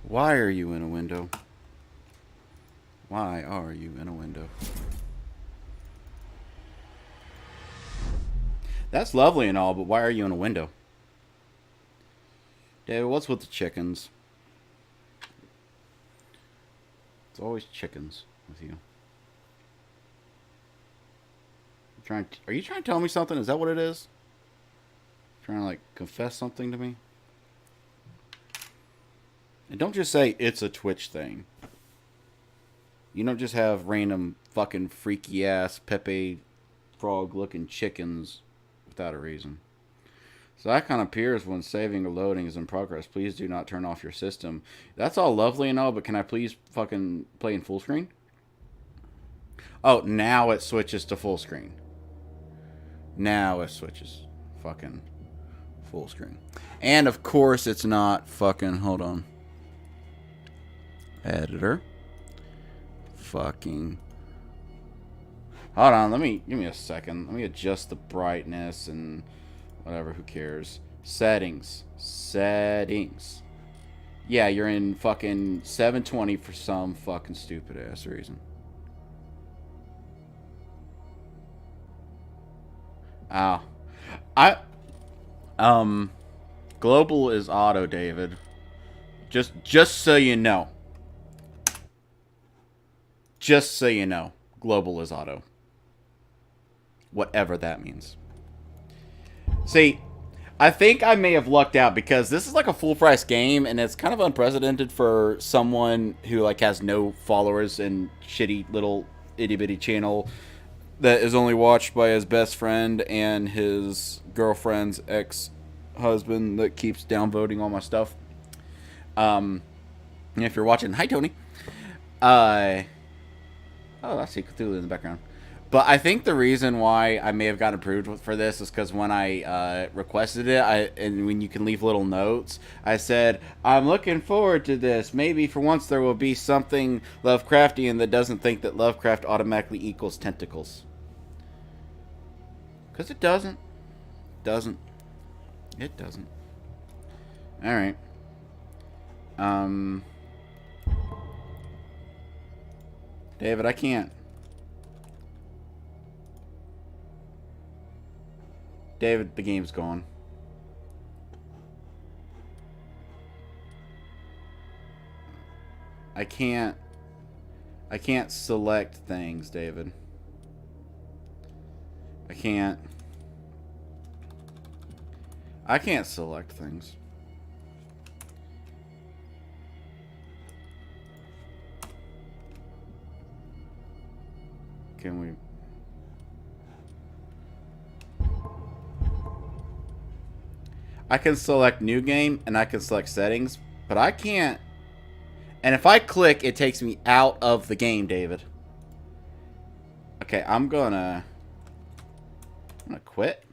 Why are you in a window? Why are you in a window? That's lovely and all, but why are you in a window? David, what's with the chickens? It's always chickens with you. Are you trying to tell me something? Is that what it is? Trying to like confess something to me? And don't just say it's a Twitch thing. You don't just have random fucking freaky ass Pepe frog looking chickens without a reason. So that kind of appears when saving or loading is in progress. Please do not turn off your system. That's all lovely and all, but can I please fucking play in full screen? Oh, now it switches to full screen. Now it switches fucking full screen. And of course it's not fucking, hold on. Editor. Fucking. Hold on, give me a second. Let me adjust the brightness and whatever, who cares. Settings. Settings. Yeah, you're in fucking 720 for some fucking stupid ass reason. Ah. Global is auto, David. Just so you know. Just so you know. Global is auto. Whatever that means. See, I think I may have lucked out because this is like a full price game and it's kind of unprecedented for someone who like has no followers and shitty little itty bitty channel that is only watched by his best friend and his girlfriend's ex-husband that keeps downvoting all my stuff. And if you're watching, hi Tony. Oh, I see Cthulhu in the background. But I think the reason why I may have gotten approved for this is because when I requested it, and when you can leave little notes, I said, I'm looking forward to this. Maybe for once there will be something Lovecraftian that doesn't think that Lovecraft automatically equals tentacles. Because it doesn't. Doesn't. It doesn't. Alright. David, I can't. David, the game's gone. I can't select things, David. I can't select things. Can we? I can select new game and I can select settings, but I can't. And if I click, it takes me out of the game, David. Okay, I'm gonna quit.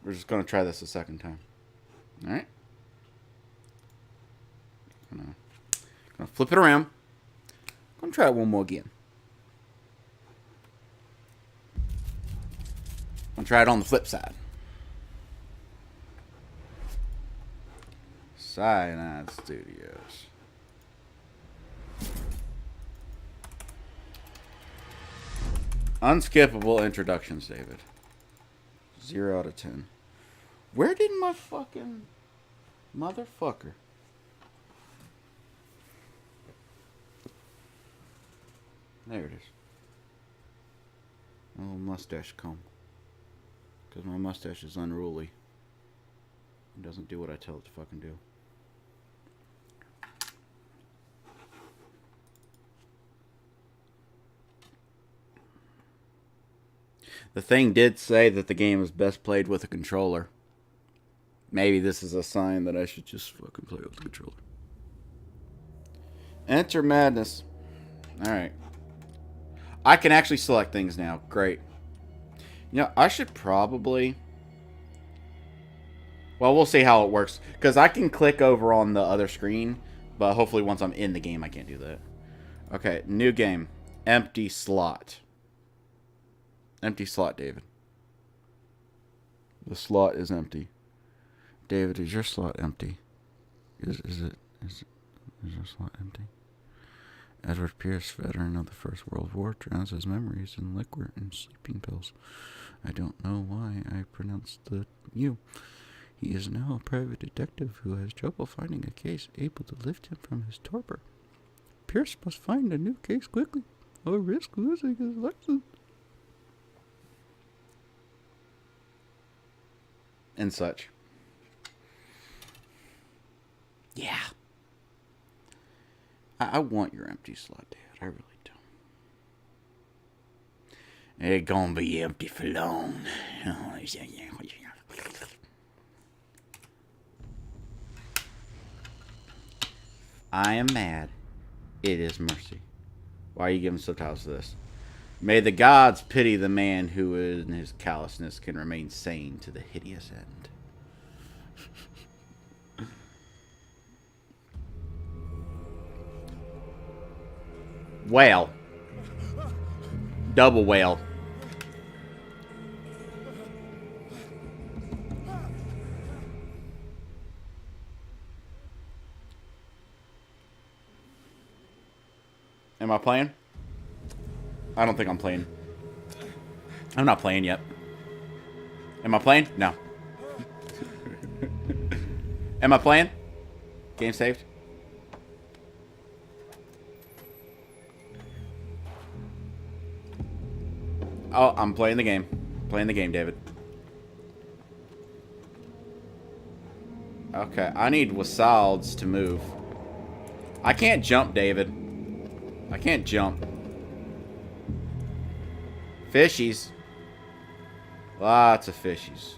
We're just gonna try this a second time. All right. Gonna flip it around. Gonna try it one more again. Gonna try it on the flip side. Cyanide Studios. Unskippable introductions, David. 0 out of 10. Where did my fucking motherfucker? There it is. A little mustache comb. Because my mustache is unruly. It doesn't do what I tell it to fucking do. The thing did say that the game is best played with a controller. Maybe this is a sign that I should just fucking play with the controller. Enter Madness. Alright. I can actually select things now. Great. You know, I should probably... Well, we'll see how it works. Because I can click over on the other screen. But hopefully once I'm in the game, I can't do that. Okay, new game. Empty slot. Empty slot, David. The slot is empty. David, is your slot empty? Is your slot empty? Edward Pierce, veteran of the First World War, drowns his memories in liquor and sleeping pills. I don't know why I pronounced the U. He is now a private detective who has trouble finding a case able to lift him from his torpor. Pierce must find a new case quickly, or risk losing his license. And such. Yeah. I want your empty slot, David. I really do. It ain't gonna be empty for long. I am mad. It is mercy. Why are you giving subtitles to this? May the gods pity the man who in his callousness can remain sane to the hideous end. Whale. Double whale. Am I playing? I don't think I'm playing. I'm not playing yet. Am I playing? No. Am I playing? Game saved? Oh, I'm playing the game. Playing the game, David. Okay, I need Wasalds to move. I can't jump, David. I can't jump. Fishies. Lots of fishies.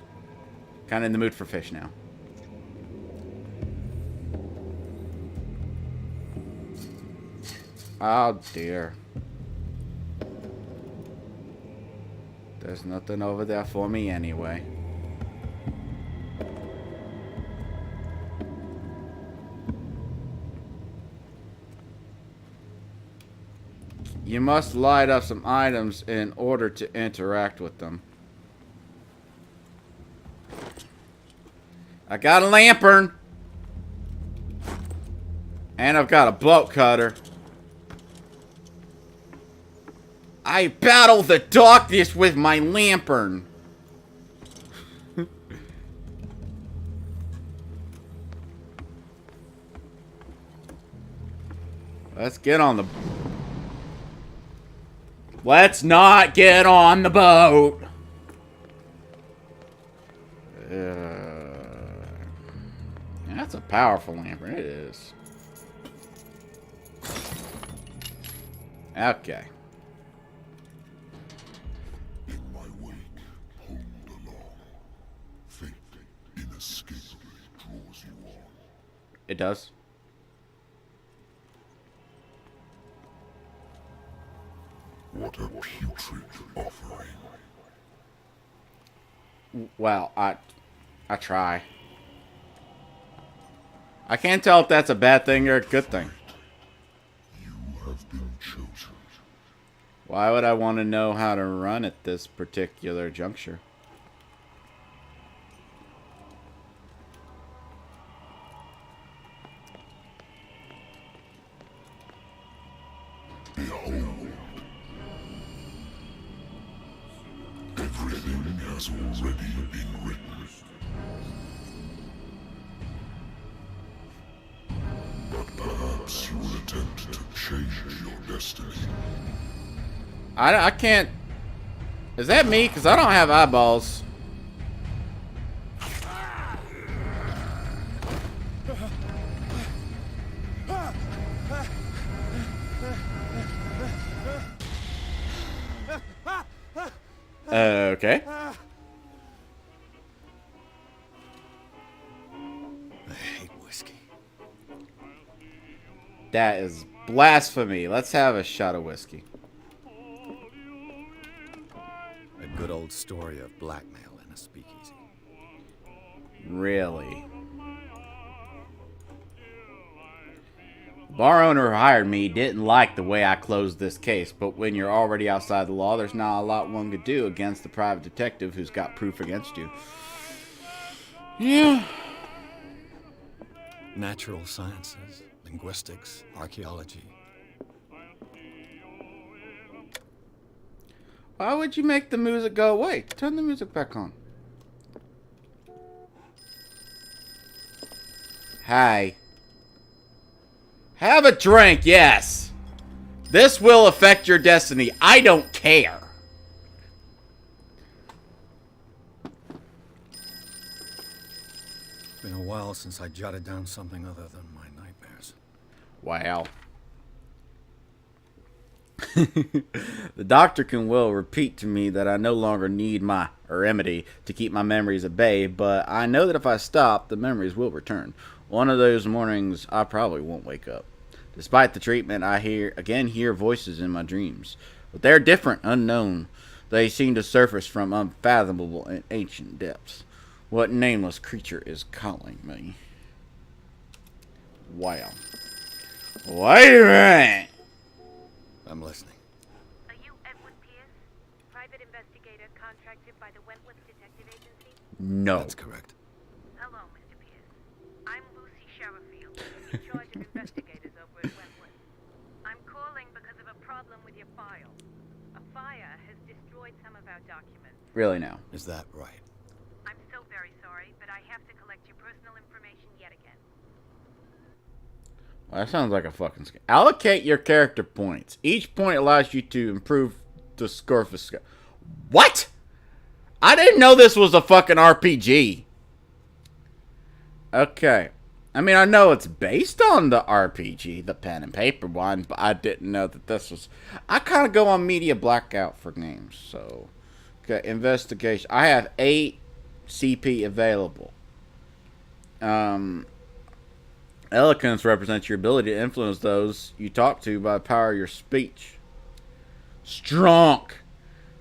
Kind of in the mood for fish now. Oh, dear. There's nothing over there for me anyway. You must light up some items in order to interact with them. I got a lantern. And I've got a bolt cutter. I battle the darkness with my lantern. Let's get on the... Let's not get on the boat. That's a powerful lantern. It is. Okay. In my wake, pulled along. Fate inescapably draws you on. It does. What a putrid offering. Well, I try. I can't tell if that's a bad thing or a good thing. You have been chosen. Why would I want to know how to run at this particular juncture? Behold. Everything has already been written. But perhaps you will attempt to change your destiny. I can't... Is that me? Because I don't have eyeballs. Okay. I hate whiskey. That is blasphemy. Let's have a shot of whiskey. A good old story of blackmail in a speakeasy. Really? Bar owner who hired me didn't like the way I closed this case, but when you're already outside the law, there's not a lot one could do against the private detective who's got proof against you. Yeah. Natural sciences, linguistics, archaeology. Why would you make the music go away? Turn the music back on. Hi. Have a drink, yes. This will affect your destiny. I don't care. It's been a while since I jotted down something other than my nightmares. Wow. The doctor can well repeat to me that I no longer need my remedy to keep my memories at bay, but I know that if I stop, the memories will return. One of those mornings, I probably won't wake up. Despite the treatment, I hear voices in my dreams. But they're different, unknown. They seem to surface from unfathomable and ancient depths. What nameless creature is calling me? Wow. Wait a minute! I'm listening. Are you Edward Pierce, private investigator contracted by the Wentworth Detective Agency? No. That's correct. Hello, Mr. Pierce. I'm Lucy Sherrifield, in charge of investigators over at Wentworth. I'm calling because of a problem with your file. A fire has destroyed some of our documents. Really now. Is that right? I'm so very sorry, but I have to collect your personal information yet again. Well, that sounds like a fucking scam. Allocate your character points. Each point allows you to improve the score for skill. What? I didn't know this was a fucking RPG. Okay. I mean, I know it's based on the RPG, the pen and paper one, but I didn't know that this was... I kind of go on media blackout for games, so... Okay, investigation. I have 8 CP available. Eloquence represents your ability to influence those you talk to by the power of your speech. Strong.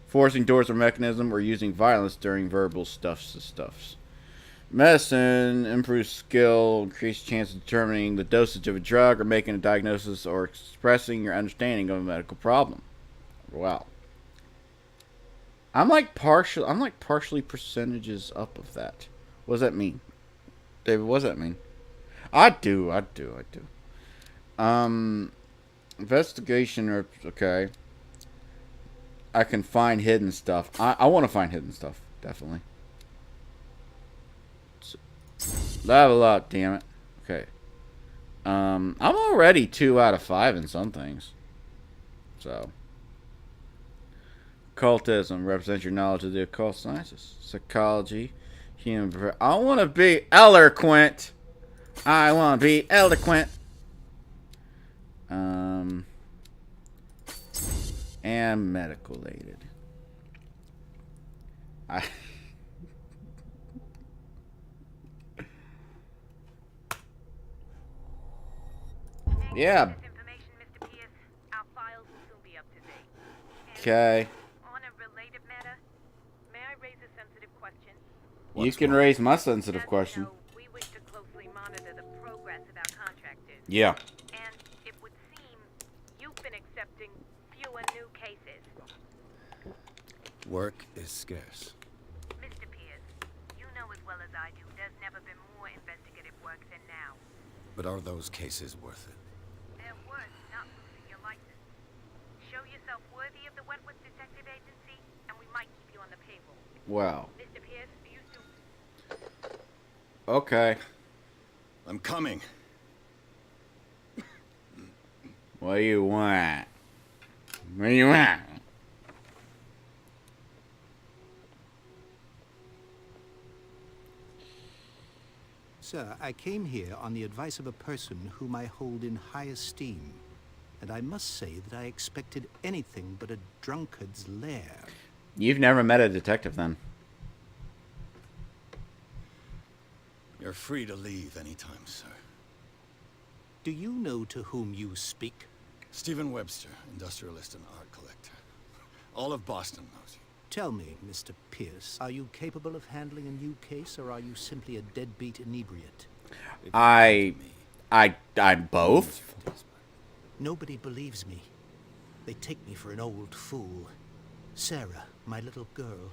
Forcing doors or mechanism or using violence during verbal stuffs. Medicine improves skill, increases chance of determining the dosage of a drug or making a diagnosis or expressing your understanding of a medical problem. Wow. I'm like partially percentages up of that. What does that mean? David, what does that mean? I do. Investigation, okay. I can find hidden stuff. I want to find hidden stuff, definitely. Level up, damn it. Okay. I'm already 2 out of 5 in some things. So. Occultism represents your knowledge of the occult sciences. Psychology. Human. I want to be eloquent. And medical aided. Yeah. This information, Mr. Pierce. Our files will soon be up to date. Okay. On a related matter, may I raise a sensitive question? You can raise my sensitive As you question. know, we wish to closely monitor the progress of our contractors. Yeah. And it would seem you've been accepting fewer new cases. Work is scarce. Mr. Pierce, you know as well as I do, there's never been more investigative work than now. But are those cases worth it? They're worth not losing your license. Show yourself worthy of the Wentworth Detective Agency, and we might keep you on the payroll. Wow. Mr. Pierce, for you to... Okay. I'm coming. What do you want? What do you want? Sir, I came here on the advice of a person whom I hold in high esteem. And I must say that I expected anything but a drunkard's lair. You've never met a detective then. You're free to leave anytime, sir. Do you know to whom you speak? Stephen Webster, industrialist and art collector. All of Boston knows you. Tell me, Mr. Pierce, are you capable of handling a new case, or are you simply a deadbeat inebriate? I'm both. Nobody believes me. They take me for an old fool. Sarah, my little girl.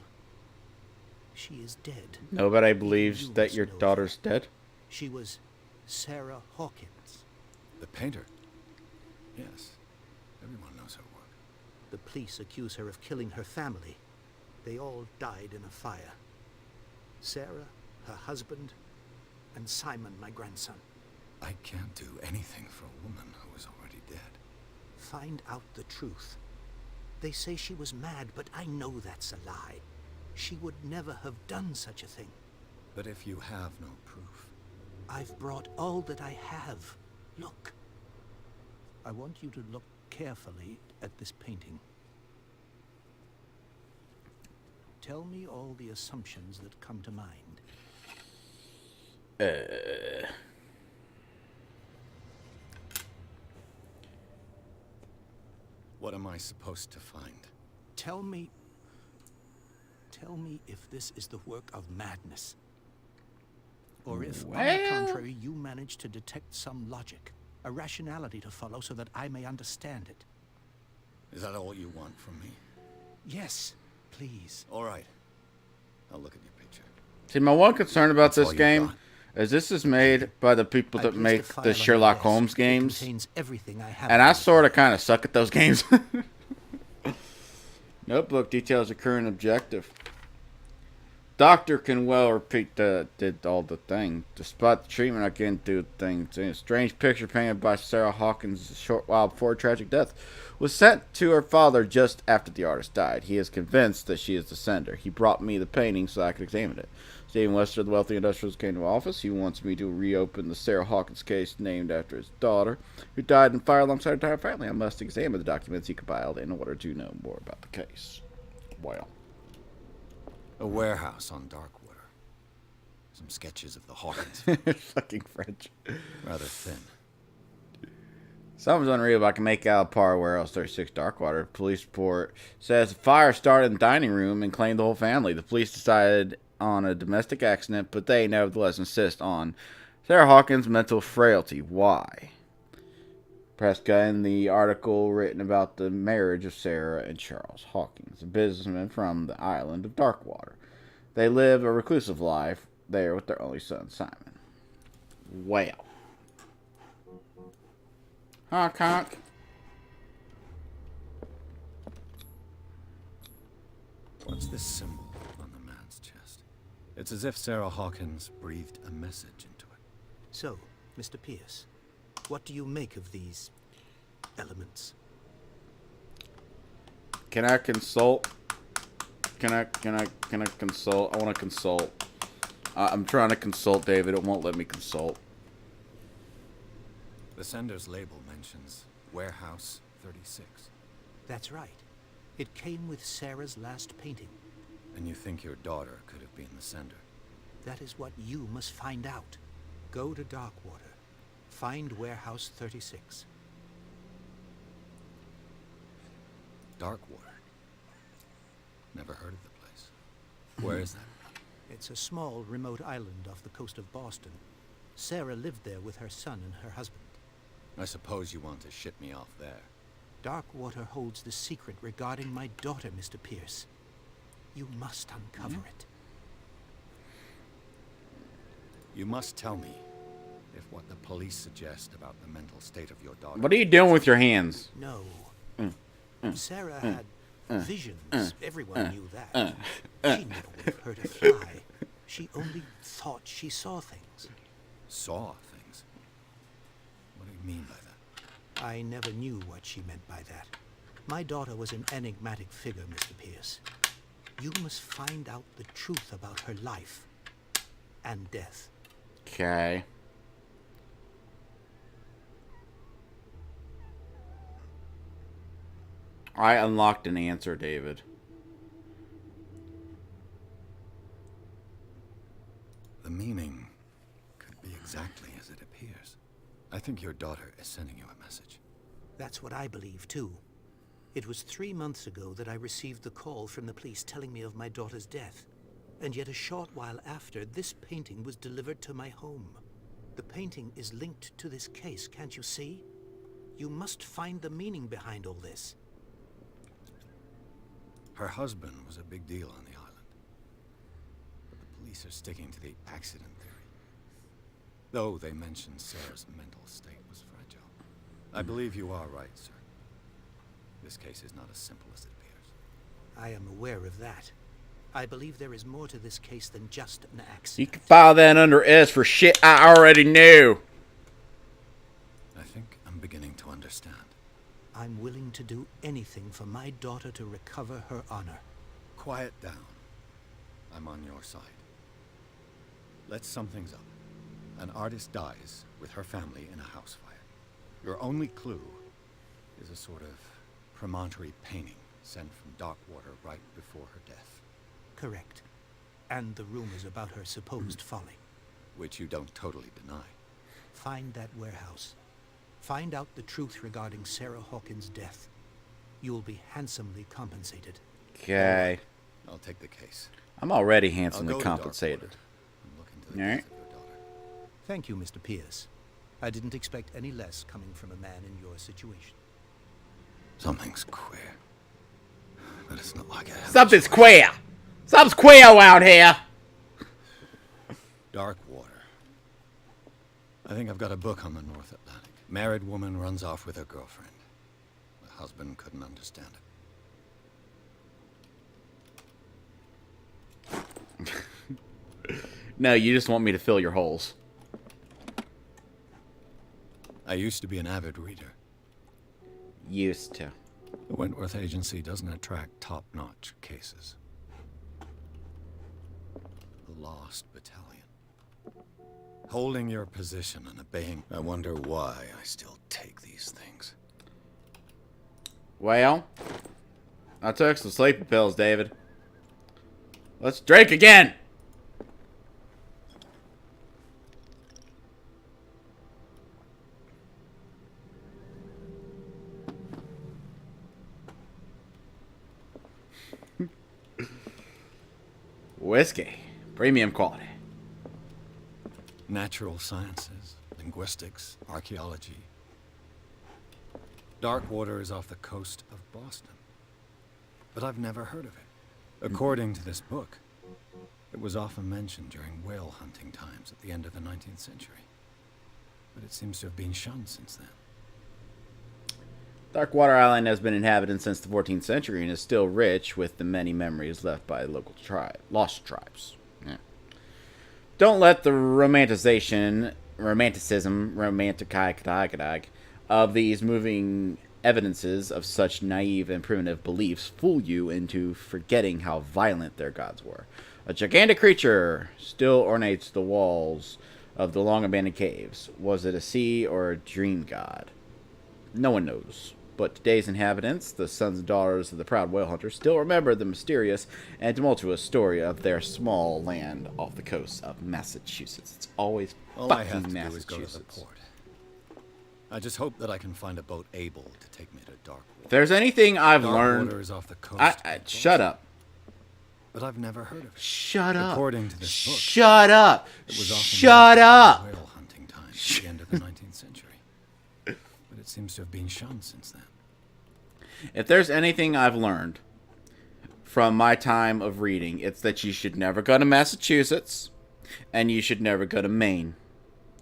She is dead. Nobody believes You that must your know daughter's that. dead. She was Sarah Hawkins. The painter? Yes. Everyone knows her work. The police accuse her of killing her family. They all died in a fire. Sarah, her husband, and Simon, my grandson. I can't do anything for a woman who is already dead. Find out the truth. They say she was mad, but I know that's a lie. She would never have done such a thing. But if you have no proof... I've brought all that I have. Look. I want you to look carefully at this painting. Tell me all the assumptions that come to mind. What am I supposed to find? Tell me if this is the work of madness. Or if, on the contrary, you manage to detect some logic, a rationality to follow so that I may understand it. Is that all you want from me? Yes, please. All right. I'll look at your picture. See, my one concern about That's all this you game got? is this is made by the people I that placed make a file the on my Sherlock desk. Holmes It games. contains everything I have. And I sort of kind of suck at those games. Notebook details a current objective. Doctor can well repeat did all the thing. Despite the treatment, I can't do things. A strange picture painted by Sarah Hawkins a short while before her tragic death was sent to her father just after the artist died. He is convinced that she is the sender. He brought me the painting so I could examine it. Stephen Wester, the wealthy industrialist, came to office. He wants me to reopen the Sarah Hawkins case named after his daughter, who died in fire alongside her entire family. I must examine the documents he compiled in order to know more about the case. Well. A warehouse on Darkwater. Some sketches of the Hawkins. Fucking French. Rather thin. Something's unreal, but I can make out a part where else 36 Darkwater. Police report says the fire started in the dining room and claimed the whole family. The police decided on a domestic accident, but they nevertheless insist on Sarah Hawkins' mental frailty. Why? Prescott in the article written about the marriage of Sarah and Charles Hawkins, a businessman from the island of Darkwater. They live a reclusive life there with their only son, Simon. Well. Honk, honk. What's this symbol on the man's chest? It's as if Sarah Hawkins breathed a message into it. So, Mr. Pierce, what do you make of these elements? Can I consult? Can I consult? I want to consult. I'm trying to consult, David. It won't let me consult. The sender's label mentions Warehouse 36. That's right. It came with Sarah's last painting. And you think your daughter could have been the sender? That is what you must find out. Go to Darkwater. Find Warehouse 36. Darkwater. Never heard of the place. Where is that? It's a small, remote island off the coast of Boston. Sarah lived there with her son and her husband. I suppose you want to ship me off there. Darkwater holds the secret regarding my daughter, Mr. Pierce. You must uncover it. You must tell me if what the police suggest about the mental state of your daughter... What are you doing with your hands? No. Sarah had visions. Everyone knew that. She never would have hurt a fly. She only thought she saw things. Saw things? What do you mean by that? I never knew what she meant by that. My daughter was an enigmatic figure, Mr. Pierce. You must find out the truth about her life and death. Okay. I unlocked an answer, David. The meaning could be exactly as it appears. I think your daughter is sending you a message. That's what I believe, too. It was 3 months ago that I received the call from the police telling me of my daughter's death. And yet a short while after, this painting was delivered to my home. The painting is linked to this case, can't you see? You must find the meaning behind all this. Her husband was a big deal on the island. But the police are sticking to the accident theory. Though they mentioned Sarah's mental state was fragile. I believe you are right, sir. This case is not as simple as it appears. I am aware of that. I believe there is more to this case than just an You accident. can file that under S for shit I already knew. I think I'm beginning to understand. I'm willing to do anything for my daughter to recover her honor. Quiet down. I'm on your side. Let's sum things up. An artist dies with her family in a house fire. Your only clue is a sort of promontory painting sent from Darkwater right before her death. Correct. And the rumors about her supposed folly. Which you don't totally deny. Find that warehouse. Find out the truth regarding Sarah Hawkins' death. You will be handsomely compensated. Okay. I'll take the case. I'm already I'll handsomely go to compensated. Darkwater and look into the All right. death of your daughter. Thank you, Mr. Pierce. I didn't expect any less coming from a man in your situation. Something's queer. But it's not like I have Something's queer. Something's queer out here. Darkwater. I think I've got a book on the North Atlantic. Married woman runs off with her girlfriend. The husband couldn't understand it. No, you just want me to fill your holes. I used to be an avid reader. Used to. The Wentworth Agency doesn't attract top-notch cases. The Lost Battalion. Holding your position and obeying. I wonder why I still take these things. Well, I took some sleeping pills, David. Let's drink again. Whiskey. Premium quality. Natural sciences, linguistics, archaeology. Darkwater is off the coast of Boston. But I've never heard of it. According to this book, it was often mentioned during whale hunting times at the end of the 19th century. But it seems to have been shunned since then. Darkwater Island has been inhabited since the 14th century and is still rich with the many memories left by local lost tribes. Yeah. Don't let the romanticism of these moving evidences of such naive and primitive beliefs fool you into forgetting how violent their gods were. A gigantic creature still ornates the walls of the long-abandoned caves. Was it a sea or a dream god? No one knows. But today's inhabitants, the sons and daughters of the proud whale hunters, still remember the mysterious and tumultuous story of their small land off the coast of Massachusetts. It's always All I have fucking to do is go to the Massachusetts. port. I just hope that I can find a boat able to take me to Darkwater. If there's anything I've learned... Darkwater is off the coast. shut up. But I've never heard of it. Shut up. According to this book, Shut up. it was often Shut mentioned up. during whale hunting times at the end of the 19th century. But it seems to have been shunned since then. If there's anything I've learned from my time of reading, it's that you should never go to Massachusetts and you should never go to Maine.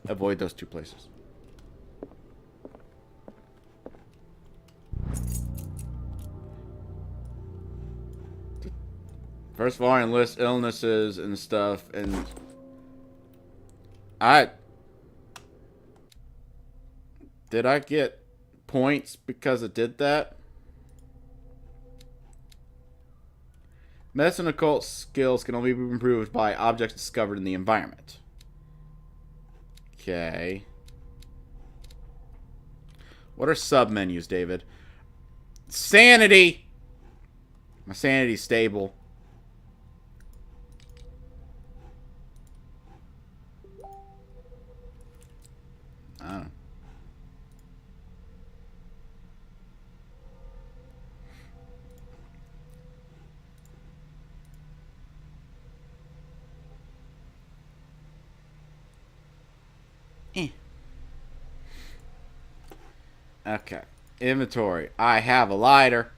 Avoid those two places. First of all, I enlist illnesses and stuff, and did I get points because it did that? Medicine and occult skills can only be improved by objects discovered in the environment. Okay. What are sub-menus, David? Sanity! My sanity's stable. I don't know. Okay. Inventory. I have a lighter.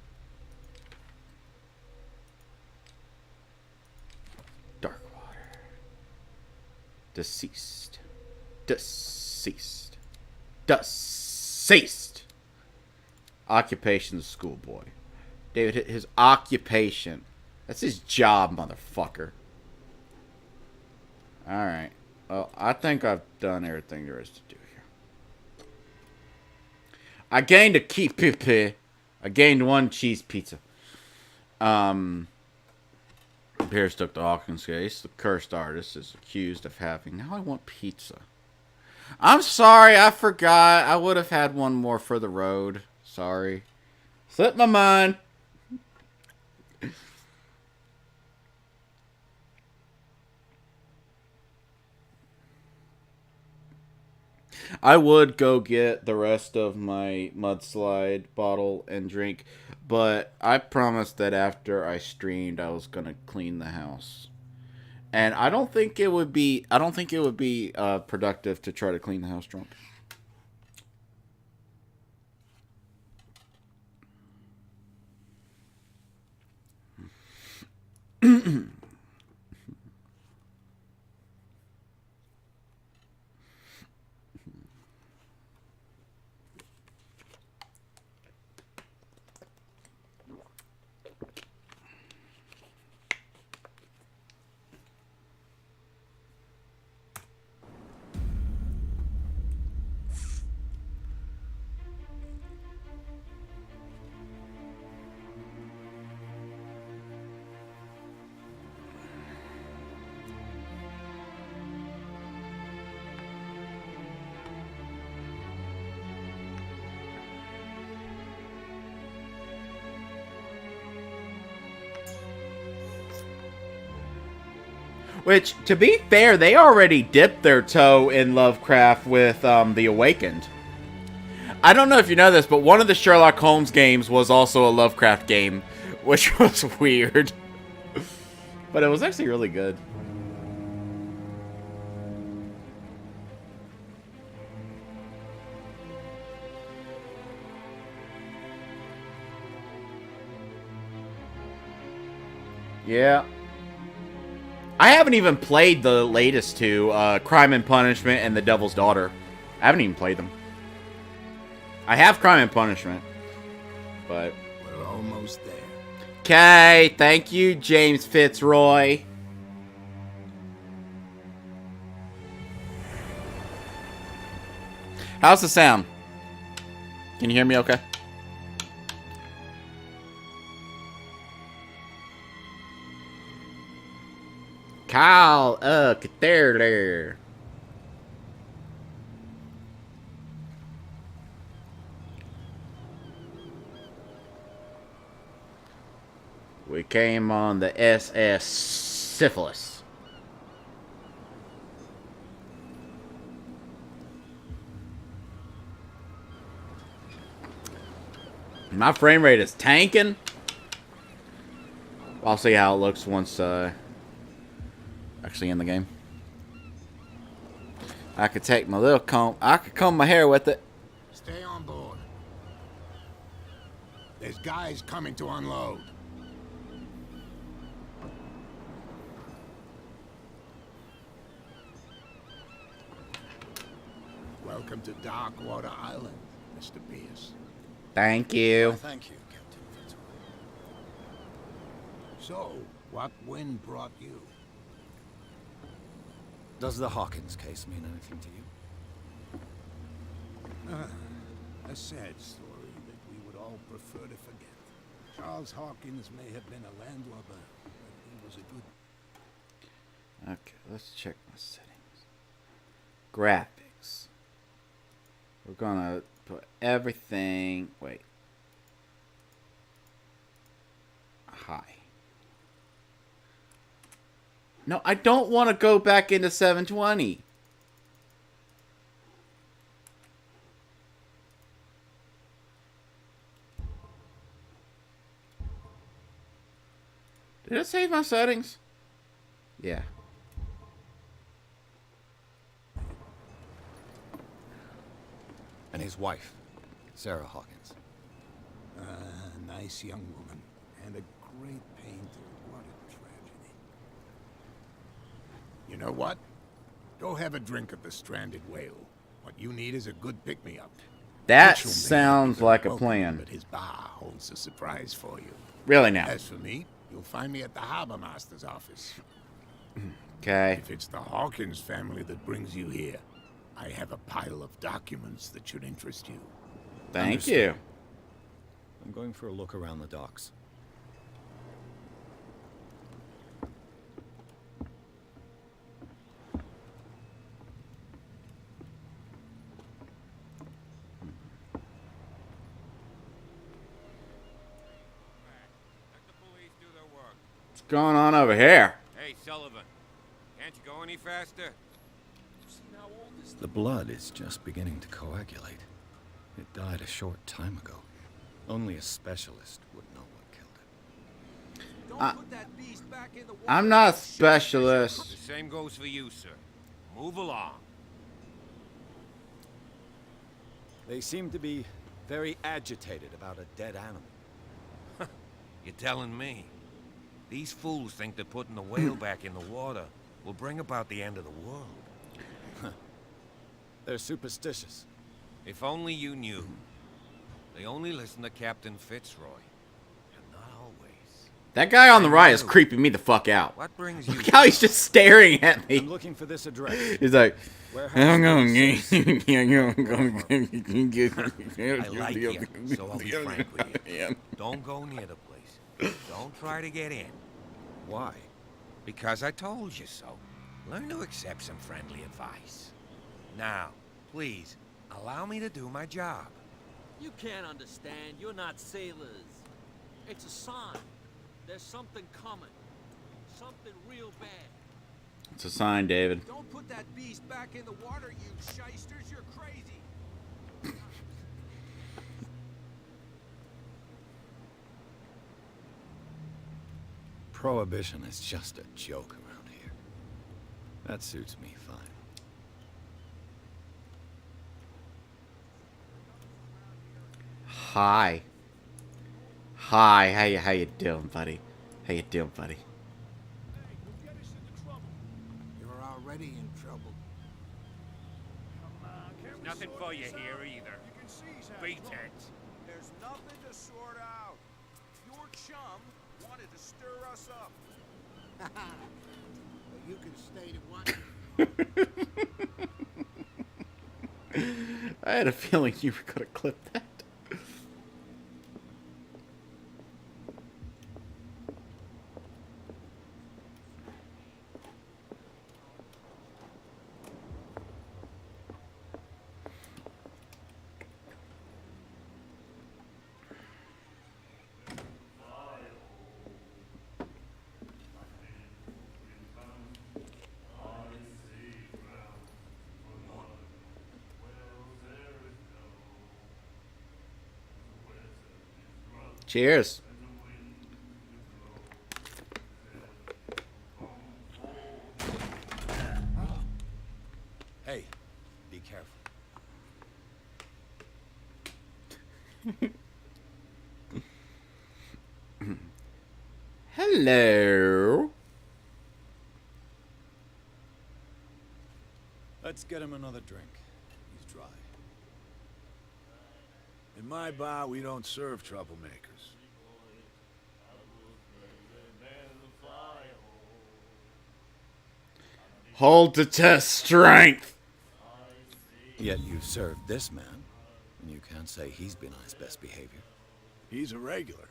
Darkwater. Deceased. Deceased. Deceased. Occupation schoolboy. David, his occupation. That's his job, motherfucker. Alright. Well, I think I've done everything there is to do here. I gained a key pipi. I gained 1 cheese pizza. Pierce took the Hawkins case. The cursed artist is accused of having... Now I want pizza. I'm sorry, I forgot. I would have had one more for the road. Sorry. Slipped my mind. I would go get the rest of my mudslide bottle and drink, but I promised that after I streamed I was gonna clean the house. And I don't think it would be productive to try to clean the house drunk. Which, to be fair, they already dipped their toe in Lovecraft with The Awakened. I don't know if you know this, but one of the Sherlock Holmes games was also a Lovecraft game, which was weird. But it was actually really good. Yeah. I haven't even played the latest two, Crime and Punishment and The Devil's Daughter. I haven't even played them. I have Crime and Punishment, but... We're almost there. Okay, thank you, James Fitzroy. How's the sound? Can you hear me okay? Kyle, get there. We came on the SS Syphilis. My frame rate is tanking. I'll see how it looks once, actually in the game. I could take my little comb. I could comb my hair with it. Stay on board. There's guys coming to unload. Welcome to Darkwater Island, Mr. Pierce. Thank you. Thank you, Captain Fitzroy. So, what wind brought you? Does the Hawkins case mean anything to you? A sad story that we would all prefer to forget. Charles Hawkins may have been a landlubber, but he was a good... Okay, let's check my settings. Graphics. We're gonna put everything... Wait. High. No, I don't want to go back into 720. Did it save my settings? Yeah. And his wife, Sarah Hawkins. Nice young woman, and a great painter. What a tragedy. You know what? Go have a drink at the Stranded Whale. What you need is a good pick-me-up. That Mitchell may not be sounds very like a welcoming, plan. But his bar holds a surprise for you. Really now. As for me, you'll find me at the Harbor Master's office. Okay. If it's the Hawkins family that brings you here, I have a pile of documents that should interest you. Thank Understood. you. I'm going for a look around the docks. Let the police do their work. What's going on over here? Hey, Sullivan. Can't you go any faster? The blood is just beginning to coagulate. It died a short time ago. Only a specialist would know what killed it. Don't put that beast back in the water. I'm not a The specialist. same goes for you, sir. Move along. They seem to be very agitated about a dead animal. You're telling me? These fools think that putting the whale back in the water will bring about the end of the world. They're superstitious. If only you knew. They only listen to Captain Fitzroy. And not always. That guy on the right is creeping me the fuck out. What brings you? Look how he's just staring at I'm me. looking for this address. He's like, I'm going. I like you, so I'll be frank with you. Don't go near the place. Don't try to get in. Why? Because I told you so. Learn to accept some friendly advice. Now, please, allow me to do my job. You can't understand. You're not sailors. It's a sign. There's something coming. Something real bad. It's a sign, David. Don't put that beast back in the water, you shysters. You're crazy. Prohibition is just a joke around here. That suits me fine. Hi. Hi. How you doing, buddy? How you doing, buddy? You're already in trouble. There's nothing for you here either. Beat it. There's nothing to sort out. Your chum wanted to stir us up. But you can stay to one. I had a feeling you were gonna clip that. Cheers. Hey, be careful. Hello. Let's get him another drink. He's dry. In my bar, we don't serve troublemakers. Hold to test strength. Yet you served this man, and you can't say he's been on his best behavior. He's a regular.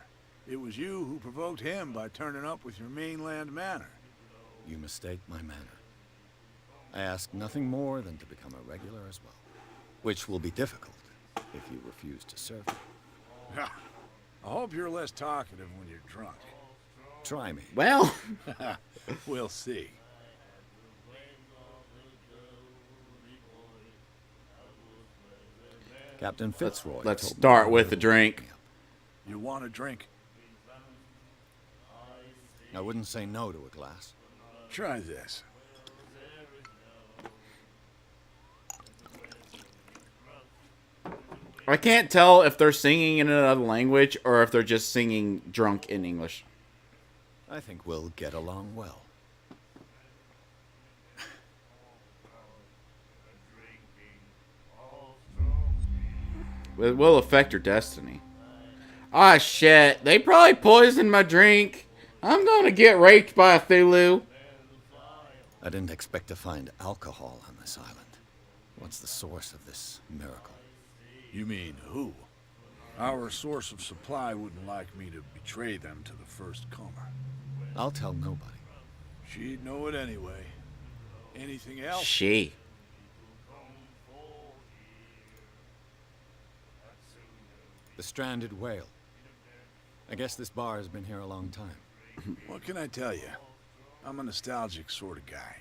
It was you who provoked him by turning up with your mainland manner. You mistake my manner. I ask nothing more than to become a regular as well, which will be difficult if you refuse to serve me. I hope you're less talkative when you're drunk. Try me. Well, We'll see. Captain Fitzroy. let's told me start you with were a drink. hooking me up. You want a drink? I wouldn't say no to a glass. Try this. I can't tell if they're singing in another language or if they're just singing drunk in English. I think we'll get along well. It will affect your destiny. Ah, shit. They probably poisoned my drink. I'm gonna get raped by a Cthulhu. I didn't expect to find alcohol on this island. What's the source of this miracle? You mean who? Our source of supply wouldn't like me to betray them to the first comer. I'll tell nobody. She'd know it anyway. Anything else? She. The stranded whale. I guess this bar has been here a long time. What can I tell you? I'm a nostalgic sort of guy.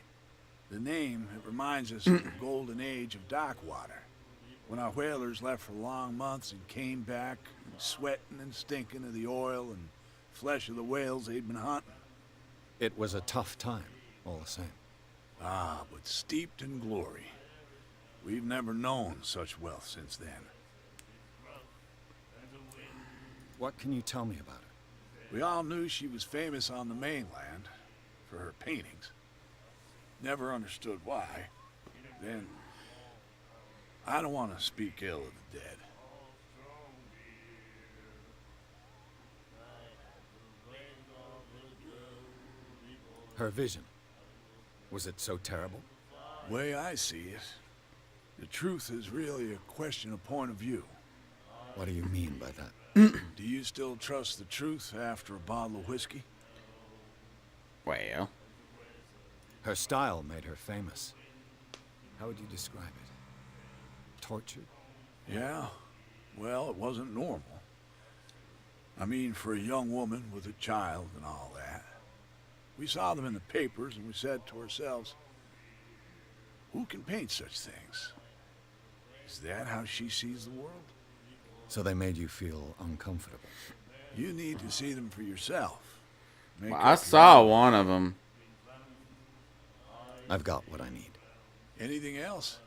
The name, it reminds us of the golden age of Darkwater. When our whalers left for long months and came back, sweating and stinking of the oil and flesh of the whales they'd been hunting. It was a tough time, all the same. Ah, but steeped in glory. We've never known such wealth since then. What can you tell me about her? We all knew she was famous on the mainland for her paintings. Never understood why. Then, I don't want to speak ill of the dead. Her vision. Was it so terrible? Way I see it, the truth is really a question of point of view. What do you mean by that? Do you still trust the truth after a bottle of whiskey? Well. Her style made her famous. How would you describe it? Tortured? Yeah. Well, it wasn't normal. I mean, for a young woman with a child and all that. We saw them in the papers and we said to ourselves, who can paint such things? Is that how she sees the world? So they made you feel uncomfortable. You need to see them for yourself. Make Well, up I your saw own. one of them. I've got what I need. Anything else?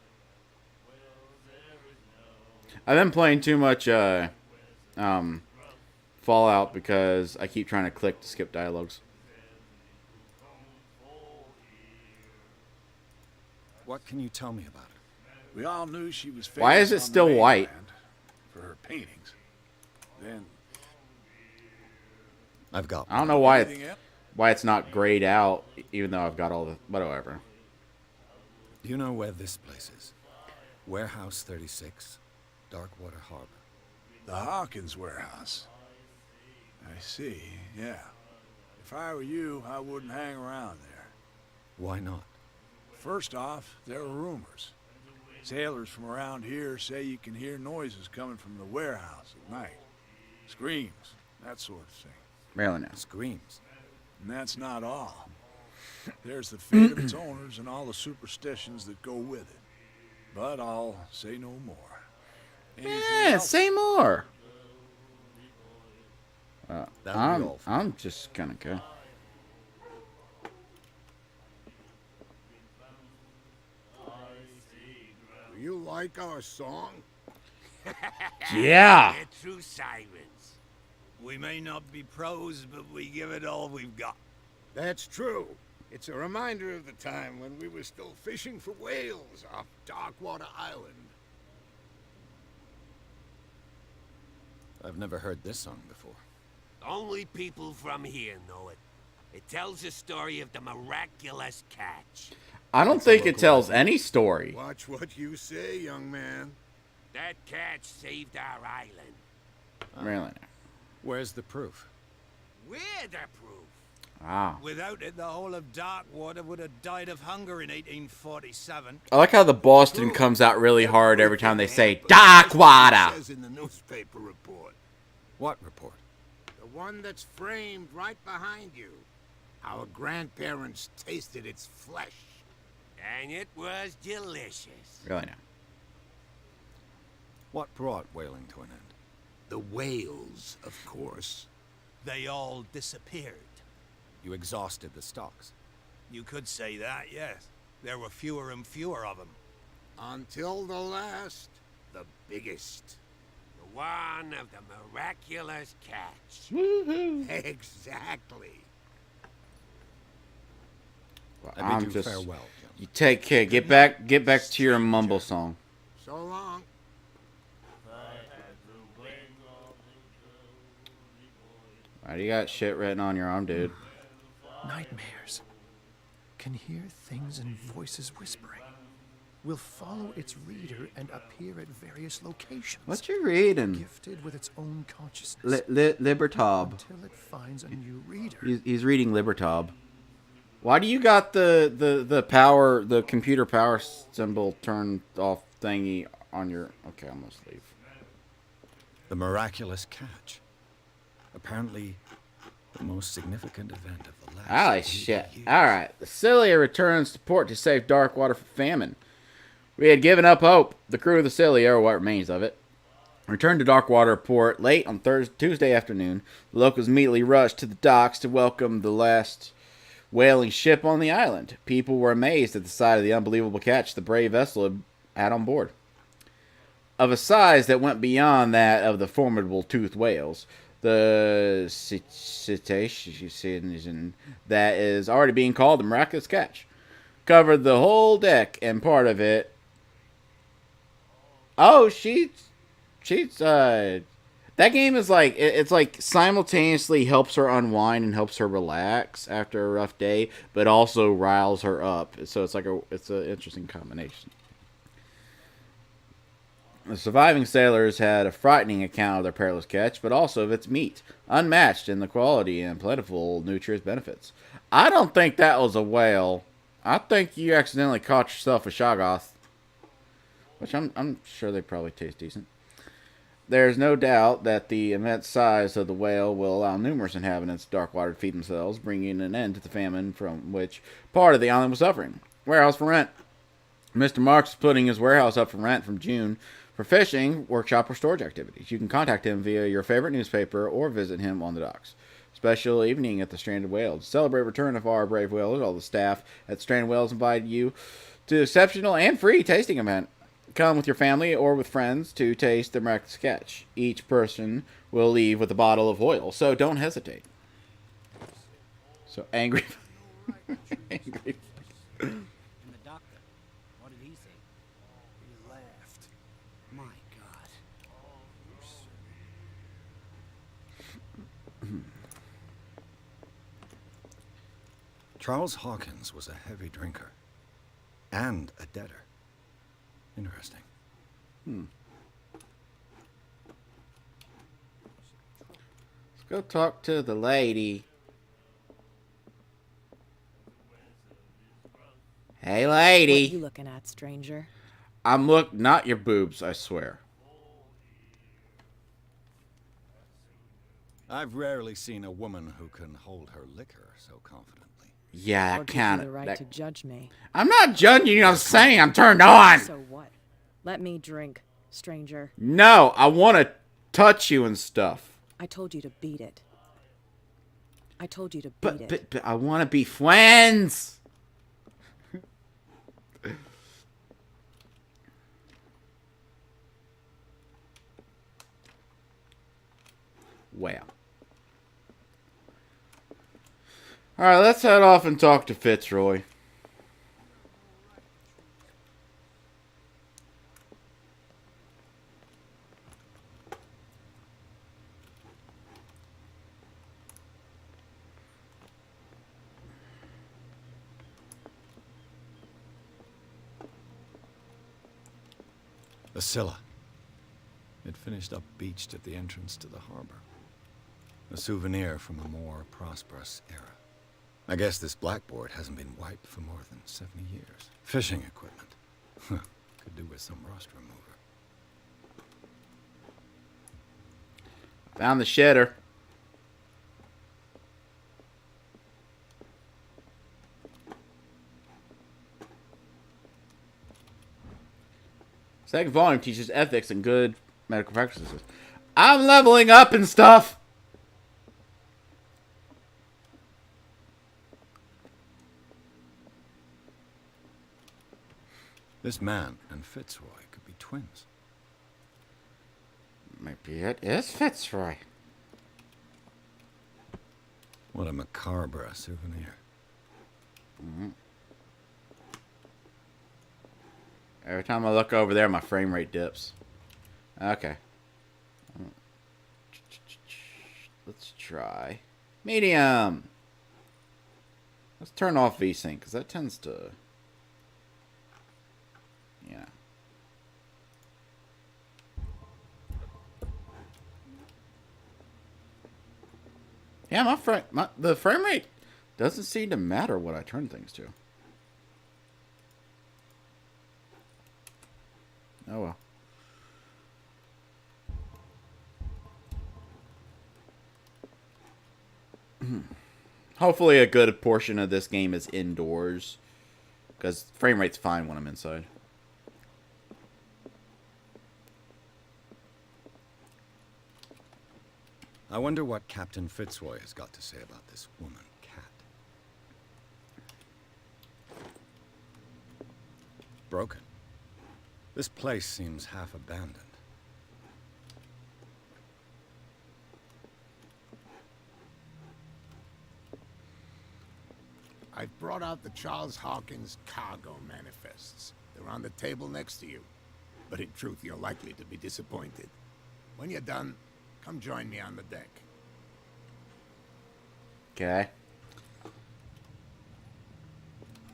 I've been playing too much Fallout because I keep trying to click to skip dialogues. What can you tell me about her? We all knew she was famous Why is it on the still white? mainland for her paintings. Then I've got I don't know why anything else? it's not grayed out, even though I've got all the whatever. Do you know where this place is? Warehouse 36, Darkwater Harbor. The Hawkins warehouse. I see, yeah. If I were you, I wouldn't hang around there. Why not? First off, there are rumors. Sailors from around here say you can hear noises coming from the warehouse at night. Screams, that sort of thing. Really now. Screams. And that's not all. There's the fate of its owners and all the superstitions that go with it. But I'll say no more. Anything Yeah, else? say more. That'll be all. I'm just gonna go. Do you like our song? Yeah. They're true sirens. We may not be pros, but we give it all we've got. That's true. It's a reminder of the time when we were still fishing for whales off Darkwater Island. I've never heard this song before. Only people from here know it. It tells the story of the miraculous catch. I don't think it tells any story. Watch what you say, young man. That catch saved our island. Really now. Where's the proof? We're the proof. Ah. Without it, the whole of Darkwater would have died of hunger in 1847. I like how the Boston comes out really hard every time they say Darkwater. Says in the newspaper report. What report? The one that's framed right behind you. Our grandparents tasted its flesh. And it was delicious. Really now. What brought whaling to an end? The whales, of course. They all disappeared. You exhausted the stocks. You could say that, yes. There were fewer and fewer of them. Until the last, the biggest. The one of the miraculous catch. Exactly. Well, I bid I'm you just. farewell, gentlemen. You take care. Get back to your mumble song. So long. Why do you got shit written on your arm, dude? Nightmares. Can hear things and voices whispering. Will follow its reader and appear at various locations. What you reading? Gifted with its own consciousness. Libertob. Until it finds a new reader. He's reading Libertob. Why do you got the power, the computer power symbol turned off thingy on your... Okay, I'm gonna leave. The miraculous catch. Apparently, the most significant event of the last... Holy shit. Alright. The Cilia returns to port to save Darkwater from famine. We had given up hope. The crew of the Cilia, or what remains of it, returned to Darkwater port late on Tuesday afternoon. The locals immediately rushed to the docks to welcome the last whaling ship on the island. People were amazed at the sight of the unbelievable catch the brave vessel had on board. Of a size that went beyond that of the formidable toothed whales, the cetacean that is already being called the miraculous catch covered the whole deck and part of it. Oh, that game is like, it's like simultaneously helps her unwind and helps her relax after a rough day, but also riles her up. So it's like it's an interesting combination. The surviving sailors had a frightening account of their perilous catch, but also of its meat, unmatched in the quality and plentiful nutritious benefits. I don't think that was a whale. I think you accidentally caught yourself a shoggoth. Which I'm sure they probably taste decent. There's no doubt that the immense size of the whale will allow numerous inhabitants of Darkwater to feed themselves, bringing an end to the famine from which part of the island was suffering. Warehouse for rent. Mr. Marks is putting his warehouse up for rent from June for fishing, workshop, or storage activities. You can contact him via your favorite newspaper or visit him on the docks. Special evening at the Stranded Whales. To celebrate return of our brave whalers, all the staff at Stranded Whales invite you to exceptional and free tasting event. Come with your family or with friends to taste the miraculous catch. Each person will leave with a bottle of oil, so don't hesitate. So angry. Angry. And the doctor, what did he say? He laughed. My God. Charles Hawkins was a heavy drinker and a debtor. Interesting. Let's go talk to the lady. Hey, lady. What are you looking at, stranger? Not your boobs, I swear. I've rarely seen a woman who can hold her liquor so confidently. Yeah, Or I give can't. you the right to judge me. I'm not judging you. I'm saying I'm turned on. So what? Let me drink, stranger. No, I want to touch you and stuff. I told you to beat it. I told you to beat it. But I want to be friends. Well. Alright, let's head off and talk to Fitzroy. The Scylla. It finished up beached at the entrance to the harbor. A souvenir from a more prosperous era. I guess this blackboard hasn't been wiped for more than 70 years. Fishing equipment. Could do with some rust remover. Found the shitter. Second volume teaches ethics and good medical practices. I'm leveling up and stuff. This man and Fitzroy could be twins. Maybe it is Fitzroy. What a macabre souvenir. Mm-hmm. Every time I look over there, my frame rate dips. Okay. let's try medium. Let's turn off VSync because that tends to, yeah. Yeah, the frame rate doesn't seem to matter what I turn things to. Oh well. Hopefully a good portion of this game is indoors, because frame rate's fine when I'm inside. I wonder what Captain Fitzroy has got to say about this woman, Cat. Broken. This place seems half abandoned. I've brought out the Charles Hawkins cargo manifests. They're on the table next to you. But in truth, you're likely to be disappointed. When you're done, come join me on the deck. Okay.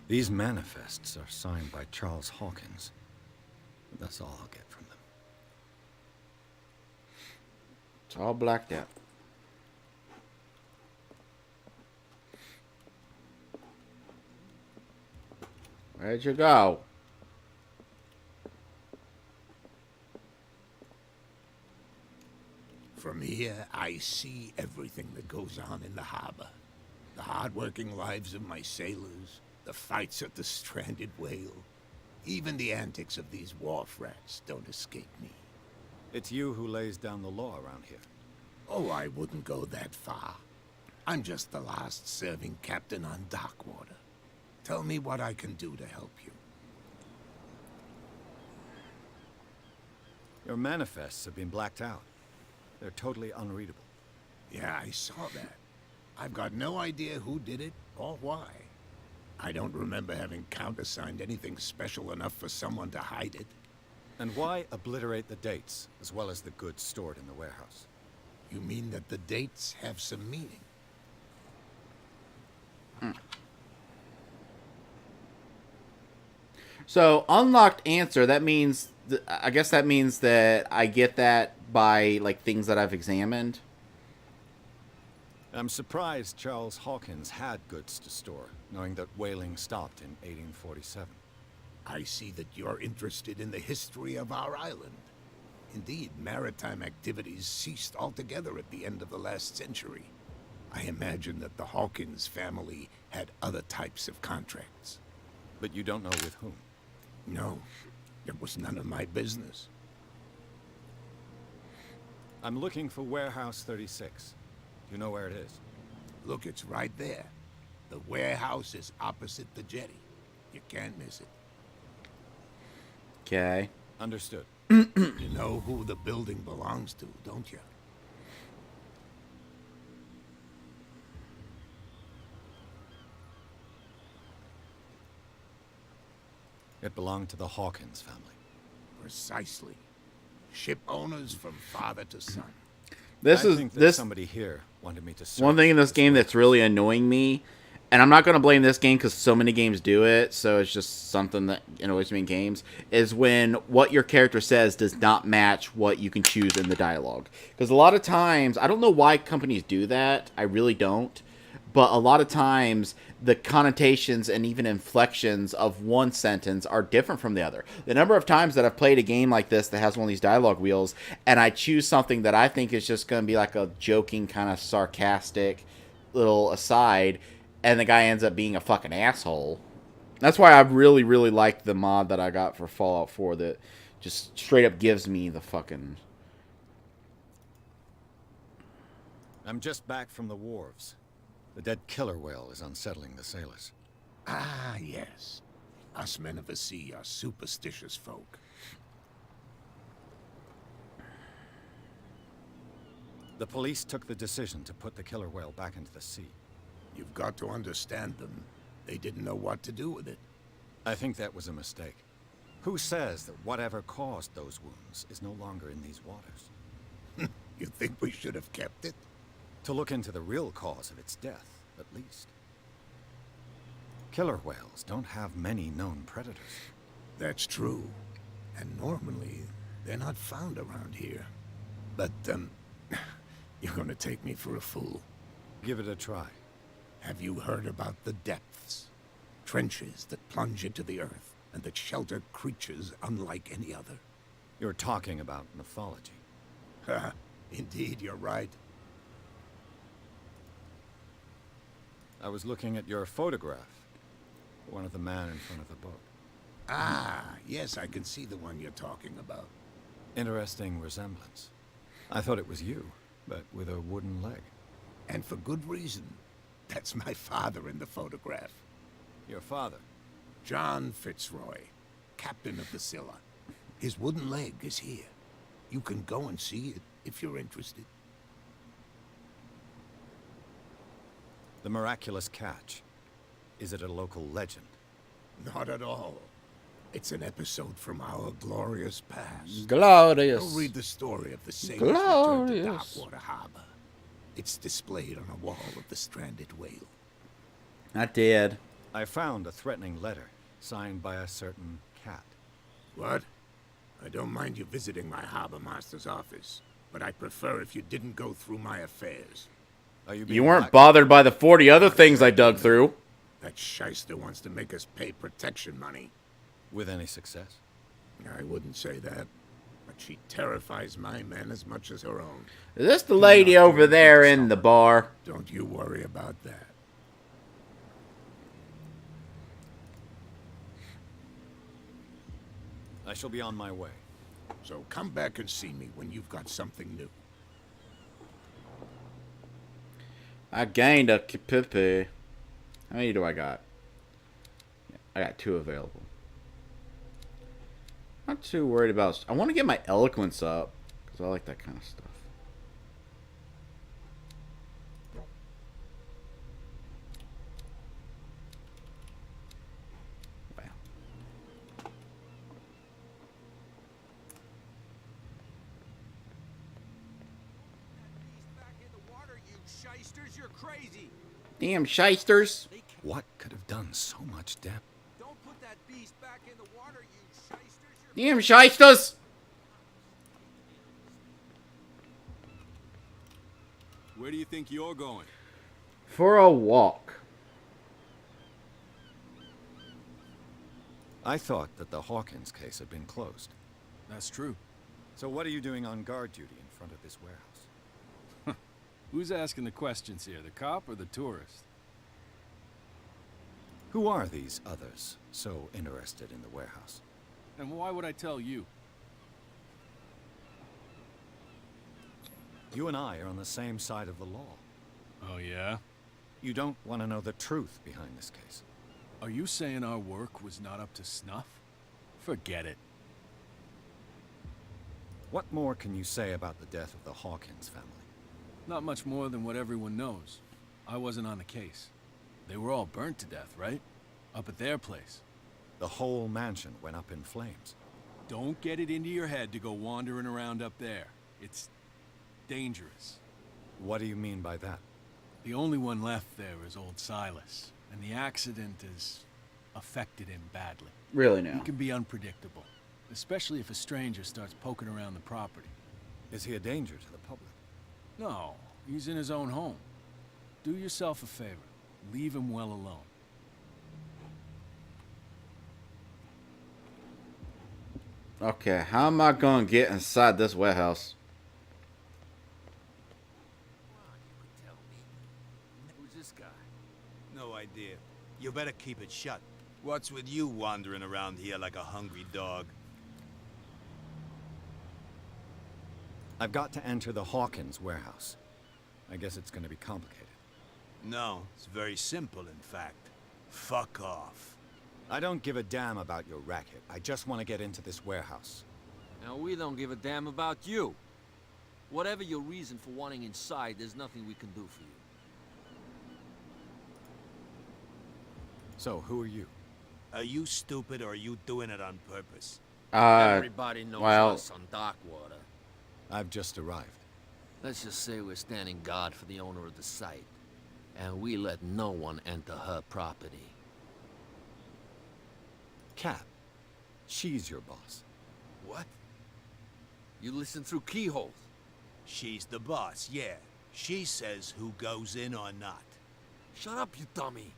These manifests are signed by Charles Hawkins. That's all I'll get from them. It's all blacked out. Where'd you go? From here, I see everything that goes on in the harbor. The hard-working lives of my sailors, the fights at the stranded whale. Even the antics of these wharf rats don't escape me. It's you who lays down the law around here. Oh, I wouldn't go that far. I'm just the last serving captain on Darkwater. Tell me what I can do to help you. Your manifests have been blacked out. They're totally unreadable. Yeah, I saw that. I've got no idea who did it or why. I don't remember having countersigned anything special enough for someone to hide it. And why obliterate the dates, as well as the goods stored in the warehouse? You mean that the dates have some meaning? So, unlocked answer, that means, I guess that means that I get that by, like, things that I've examined. I'm surprised Charles Hawkins had goods to store, knowing that whaling stopped in 1847. I see that you're interested in the history of our island. Indeed, maritime activities ceased altogether at the end of the last century. I imagine that the Hawkins family had other types of contracts. But you don't know with whom? No, it was none of my business. I'm looking for Warehouse 36. Do you know where it is? Look, it's right there. The warehouse is opposite the jetty. You can't miss it. Okay. Understood. You know who the building belongs to, don't you? It belonged to the Hawkins family. Precisely. Ship owners from father to son. This somebody here wanted me to search one thing in this game that's really annoying me, and I'm not going to blame this game because so many games do it, so it's just something that annoys me in games, is when what your character says does not match what you can choose in the dialogue. Because a lot of times, I don't know why companies do that, I really don't, but a lot of times the connotations and even inflections of one sentence are different from the other. The number of times that I've played a game like this that has one of these dialogue wheels, and I choose something that I think is just going to be like a joking, kind of sarcastic little aside, and the guy ends up being a fucking asshole. That's why I really, really like the mod that I got for Fallout 4 that just straight up gives me the fucking... I'm just back from the wharves. The dead killer whale is unsettling the sailors. Ah, yes. Us men of the sea are superstitious folk. The police took the decision to put the killer whale back into the sea. You've got to understand them. They didn't know what to do with it. I think that was a mistake. Who says that whatever caused those wounds is no longer in these waters? You think we should have kept it? To look into the real cause of its death, at least. Killer whales don't have many known predators. That's true. And normally, they're not found around here. But, you're gonna take me for a fool. Give it a try. Have you heard about the depths? Trenches that plunge into the earth and that shelter creatures unlike any other. You're talking about mythology. Ha! Indeed, you're right. I was looking at your photograph. One of the man in front of the boat. Ah, yes, I can see the one you're talking about. Interesting resemblance. I thought it was you, but with a wooden leg. And for good reason. That's my father in the photograph. Your father? John Fitzroy, captain of the Scylla. His wooden leg is here. You can go and see it if you're interested. The miraculous catch. Is it a local legend? Not at all. It's an episode from our glorious past. Glorious. Go read the story of the sailors' return to Darkwater Harbor. It's displayed on a wall of the stranded whale. I did. I found a threatening letter, signed by a certain cat. What? I don't mind you visiting my harbor master's office, but I prefer if you didn't go through my affairs. Are you You weren't bothered by the 40 other things I dug through. That shyster wants to make us pay protection money. With any success? I wouldn't say that, but she terrifies my men as much as her own. Is this the lady over there in the bar? Don't you worry about that. I shall be on my way. So come back and see me when you've got something new. I gained a kipipi. How many do I got? I got 2 available. Not too worried about... I want to get my eloquence up, because I like that kind of stuff. Wow. You're crazy. Damn shysters. What could have done so much damage? Don't put that beast back in the water, you shysters. Damn shysters. Where do you think you're going? For a walk. I thought that the Hawkins case had been closed. That's true. So what are you doing on guard duty in front of this warehouse? Who's asking the questions here, the cop or the tourist? Who are these others so interested in the warehouse? And why would I tell you? You and I are on the same side of the law. Oh, yeah? You don't want to know the truth behind this case. Are you saying our work was not up to snuff? Forget it. What more can you say about the death of the Hawkins family? Not much more than what everyone knows. I wasn't on the case. They were all burnt to death, right? Up at their place. The whole mansion went up in flames. Don't get it into your head to go wandering around up there. It's dangerous. What do you mean by that? The only one left there is old Silas, and the accident has affected him badly. Really now? He can be unpredictable, especially if a stranger starts poking around the property. Is he a danger to the public? No, he's in his own home. Do yourself a favor. Leave him well alone. Okay, how am I gonna get inside this warehouse? Who's this guy? No idea. You better keep it shut. What's with you wandering around here like a hungry dog? I've got to enter the Hawkins warehouse. I guess it's going to be complicated. No, it's very simple, in fact. Fuck off. I don't give a damn about your racket. I just want to get into this warehouse. Now, we don't give a damn about you. Whatever your reason for wanting inside, there's nothing we can do for you. So, who are you? Are you stupid or are you doing it on purpose? Everybody knows us on Darkwater. I've just arrived. Let's just say we're standing guard for the owner of the site, and we let no one enter her property. Cat. She's your boss. What? You listen through keyholes? She's the boss, yeah. She says who goes in or not. Shut up, you dummy.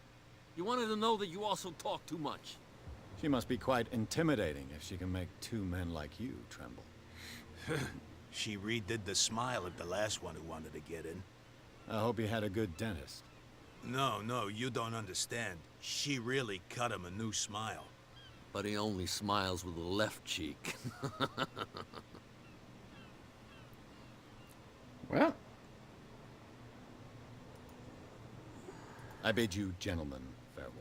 You wanted to know that you also talk too much. She must be quite intimidating if she can make two men like you tremble. She redid the smile at the last one who wanted to get in. I hope you had a good dentist. No, you don't understand. She really cut him a new smile. But he only smiles with the left cheek. Well, I bid you gentlemen farewell.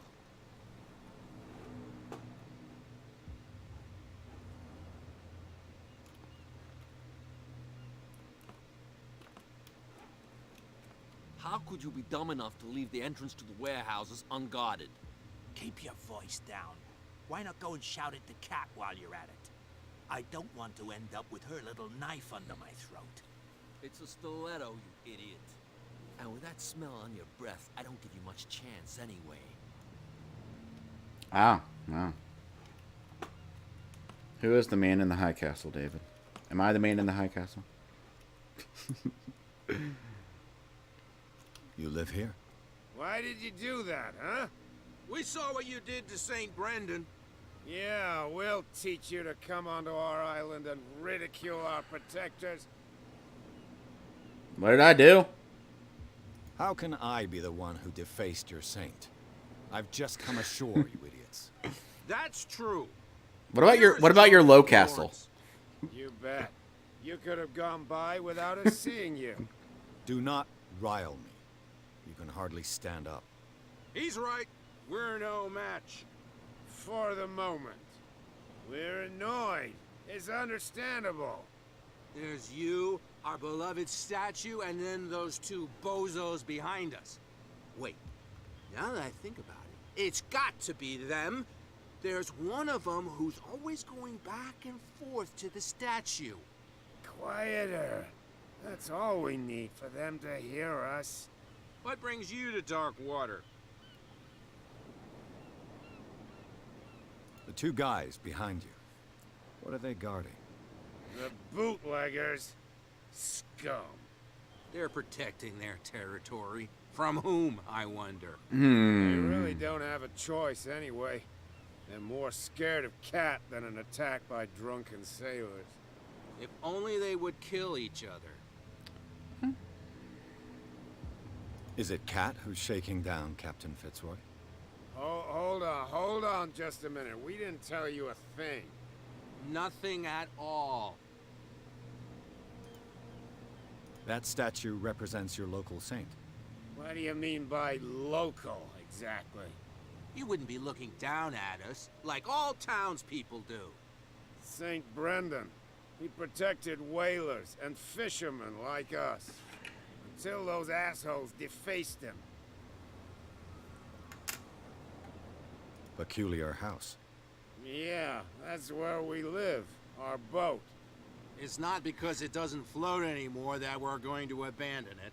How could you be dumb enough to leave the entrance to the warehouses unguarded? Keep your voice down. Why not go and shout at the cat while you're at it? I don't want to end up with her little knife under my throat. It's a stiletto, you idiot. And with that smell on your breath, I don't give you much chance anyway. ah, wow. Who is the man in the high castle, David? Am I the man in the high castle? You live here? Why did you do that, huh? We saw what you did to St. Brendan. Yeah, we'll teach you to come onto our island and ridicule our protectors. What did I do? How can I be the one who defaced your saint? I've just come ashore, you idiots. That's true. What about your low castle? You bet. You could have gone by without us seeing you. Do not rile me. You can hardly stand up. He's right. We're no match. For the moment. We're annoyed. It's understandable. There's you, our beloved statue, and then those two bozos behind us. Wait, now that I think about it, it's got to be them. There's one of them who's always going back and forth to the statue. Quieter. That's all we need for them to hear us. What brings you to dark water? The two guys behind you. What are they guarding? The bootleggers. Scum. They're protecting their territory. From whom, I wonder? They really don't have a choice anyway. They're more scared of Cat than an attack by drunken sailors. If only they would kill each other. Is it Cat who's shaking down Captain Fitzroy? Oh, hold on just a minute. We didn't tell you a thing. Nothing at all. That statue represents your local saint. What do you mean by local, exactly? You wouldn't be looking down at us, like all townspeople do. St. Brendan. He protected whalers and fishermen like us. Until those assholes defaced him. Peculiar house. Yeah, that's where we live. Our boat. It's not because it doesn't float anymore that we're going to abandon it.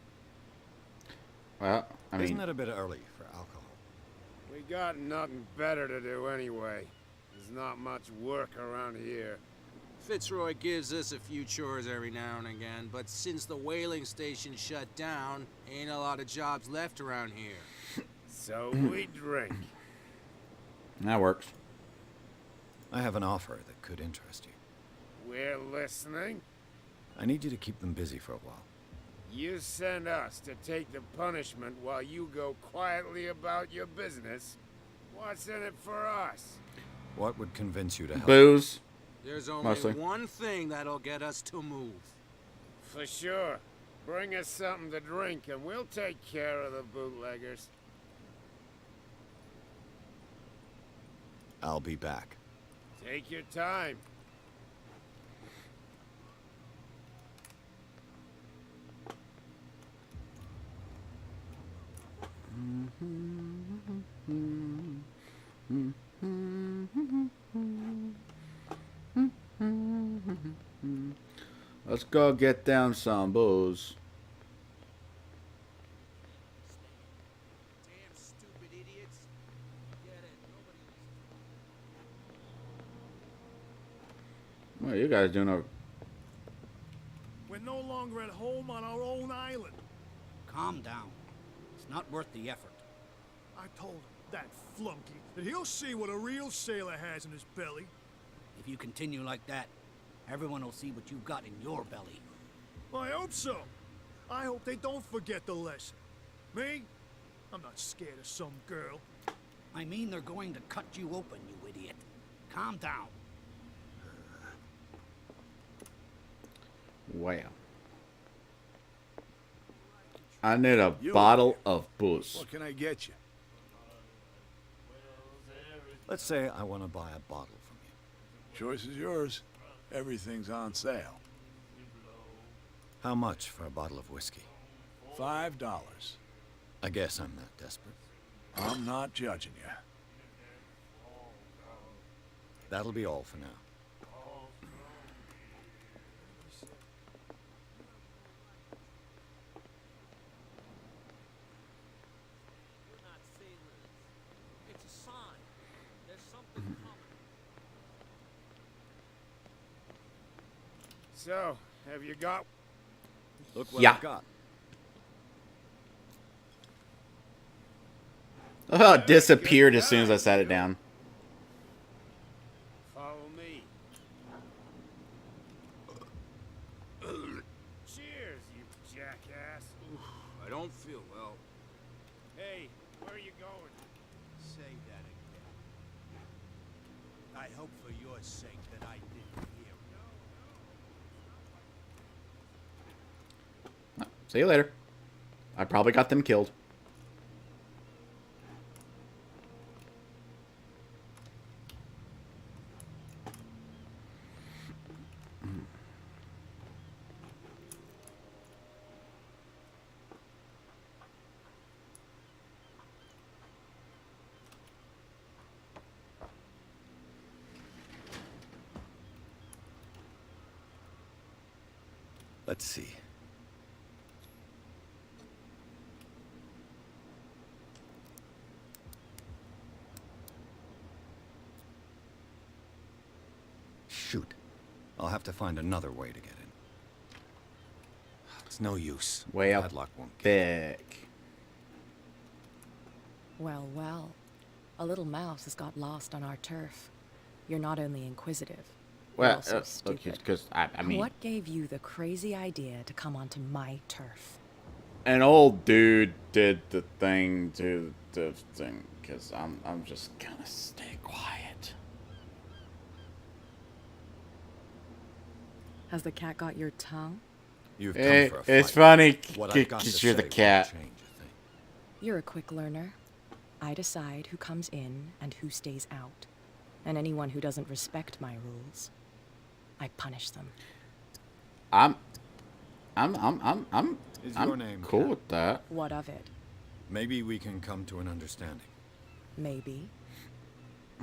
Well, I mean... Isn't it a bit early for alcohol? We got nothing better to do anyway. There's not much work around here. Fitzroy gives us a few chores every now and again, but since the whaling station shut down, ain't a lot of jobs left around here. So we drink. That works. I have an offer that could interest you. We're listening. I need you to keep them busy for a while. You send us to take the punishment while you go quietly about your business. What's in it for us? What would convince you to help? Booze. There's only Mostly. one thing that'll get us to move. For sure. Bring us something to drink and we'll take care of the bootleggers. I'll be back. Take your time. Let's go get down some booze. Oh, you guys doing a... We're no longer at home on our own island. Calm down. It's not worth the effort. I told him, that flunky, that he'll see what a real sailor has in his belly. If you continue like that, everyone will see what you've got in your belly. I hope so. I hope they don't forget the lesson. Me? I'm not scared of some girl. I mean they're going to cut you open, you idiot. Calm down. Wow. I need a bottle of booze. What can I get you? Let's say I want to buy a bottle from you. Choice is yours. Everything's on sale. How much for a bottle of whiskey? $5. I guess I'm not desperate. I'm not judging you. That'll be all for now. You're not sailors. It's a sign. There's something coming. So, have you got... Look what Yeah. I've got. Oh, it disappeared as soon as I sat it down. Follow me. Cheers, you jackass. I don't feel well. Hey, where are you going? Say that again. I hope for your sake that I didn't hear. See you later. I probably got them killed. Let's see. Shoot. I'll have to find another way to get in. It's no use. Way up Padlock won't get back. Well, well. A little mouse has got lost on our turf. You're not only inquisitive, you're Well, also look, stupid. because I mean, What gave you the crazy idea to come onto my turf? an old dude did the thing to the thing. Because I'm just gonna stay quiet. Has the cat got your tongue? You've come for a fight. It's funny What I've got to because you're the say won't cat. change a thing. You're a quick learner. I decide who comes in and who stays out. And anyone who doesn't respect my rules, I punish them. I'm Is your name cool Cat? with that. What of it? Maybe we can come to an understanding. Maybe.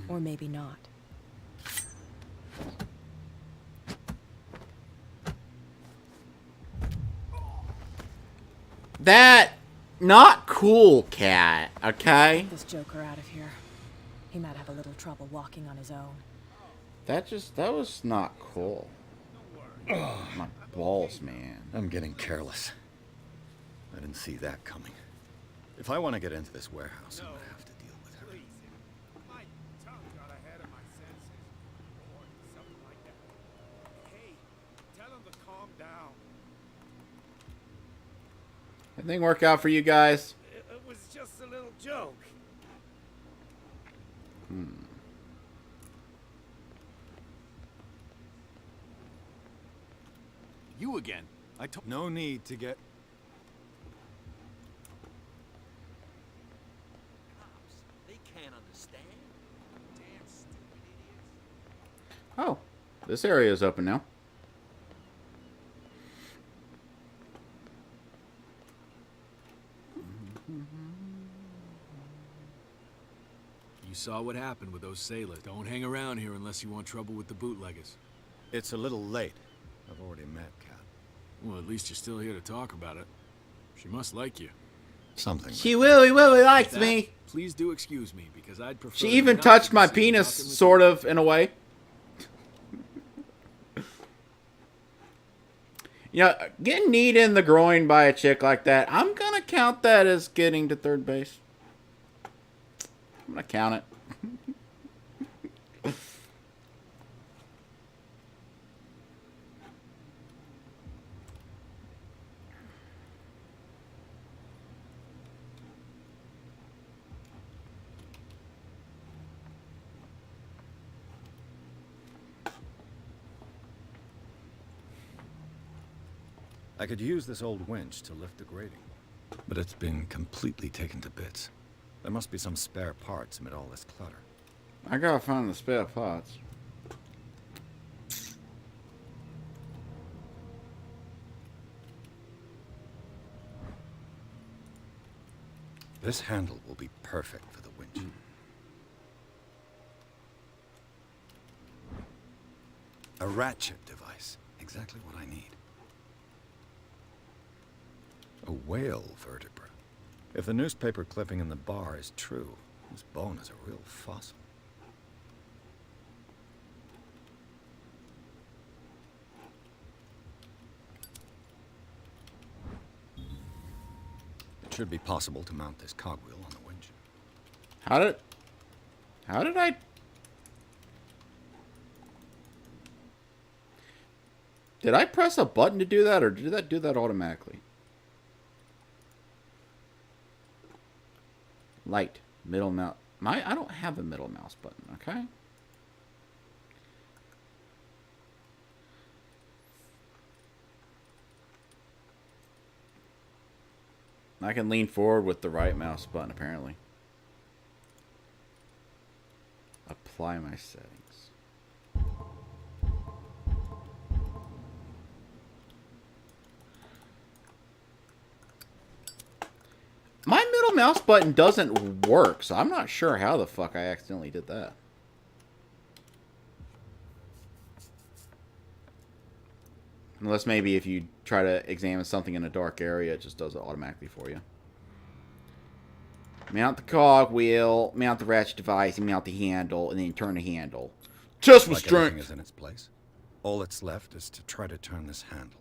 Or maybe not. That not cool, cat. Okay. Get this joker out of here. He might have a little trouble walking on his own. That was not cool. My balls, man. I'm getting careless. I didn't see that coming. If I want to get into this warehouse, I'm going to have to deal with her. My tongue got ahead of my senses. Or something like that. Hey, tell him to calm down. Anything work out for you guys? It was just a little joke. You again. I told. No need to get... Cops, they can't understand. Damn stupid idiots. Oh, this area is open now. You saw what happened with those sailors. Don't hang around here unless you want trouble with the bootleggers. It's a little late. I've already met Kat. Well, at least you're still here to talk about it. She must like you. Something. She really likes That, me. Please do excuse me, because I'd prefer... She you even not touched to be my seen penis, talking with sort of, in a way. You know, getting kneed in the groin by a chick like that, I'm going to count that as getting to third base. I'm going to count it. I could use this old winch to lift the grating, but it's been completely taken to bits. There must be some spare parts amid all this clutter. I gotta find the spare parts. This handle will be perfect for the winch. A ratchet device. Exactly what I need. A whale vertebra. If the newspaper clipping in the bar is true, this bone is a real fossil. It should be possible to mount this cogwheel on the winch. How did I... Did I press a button to do that, or did that do that automatically? Light, middle mouse. I don't have a middle mouse button, okay? I can lean forward with the right mouse button, apparently. Apply my settings. My middle mouse button doesn't work, so I'm not sure how the fuck I accidentally did that. Unless maybe if you try to examine something in a dark area, it just does it automatically for you. Mount the cogwheel, mount the ratchet device, and mount the handle, and then turn the handle. Just with strength. Everything is in its place. All that's left is to try to turn this handle.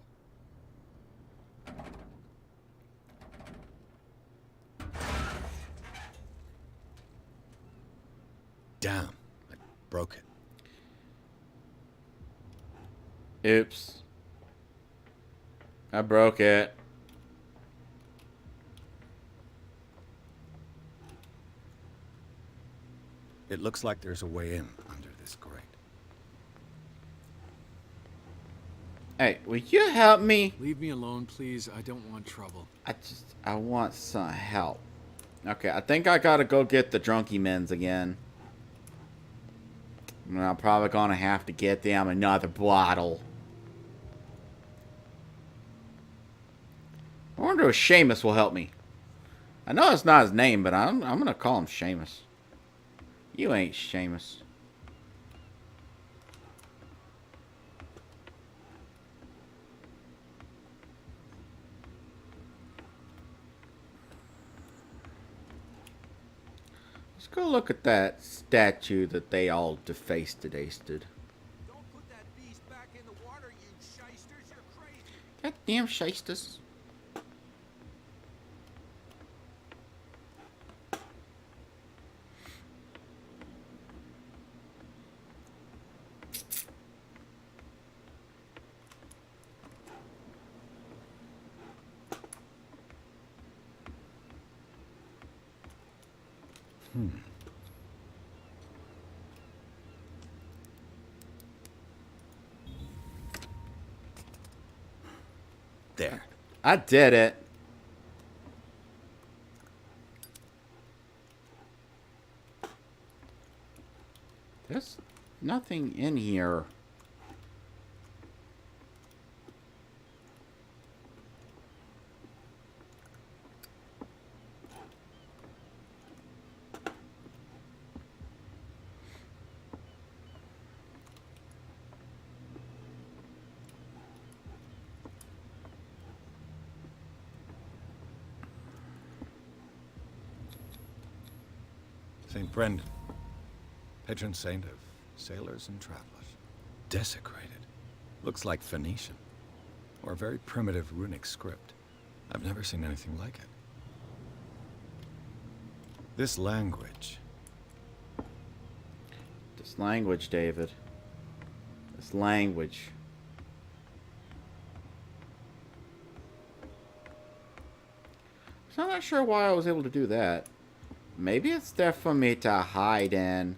Damn, I broke it. Oops. I broke it. It looks like there's a way in under this grate. Hey, will you help me? Leave me alone, please. I don't want trouble. I want some help. Okay, I think I gotta go get the drunky men's again. And I'm probably gonna have to get them another bottle. I wonder if Seamus will help me. I know it's not his name, but I'm gonna call him Seamus. You ain't Seamus. Let's go look at that statue that they all defaced and dasted. Don't put that beast back in the water, you shysters. You're crazy. Goddamn shysters. There. I did it. There's nothing in here. St. Brendan, patron saint of sailors and travelers. Desecrated. Looks like Phoenician. or a very primitive runic script. I've never seen anything like it. This language. This language, David. This language. So I'm not sure why I was able to do that. Maybe it's there for me to hide in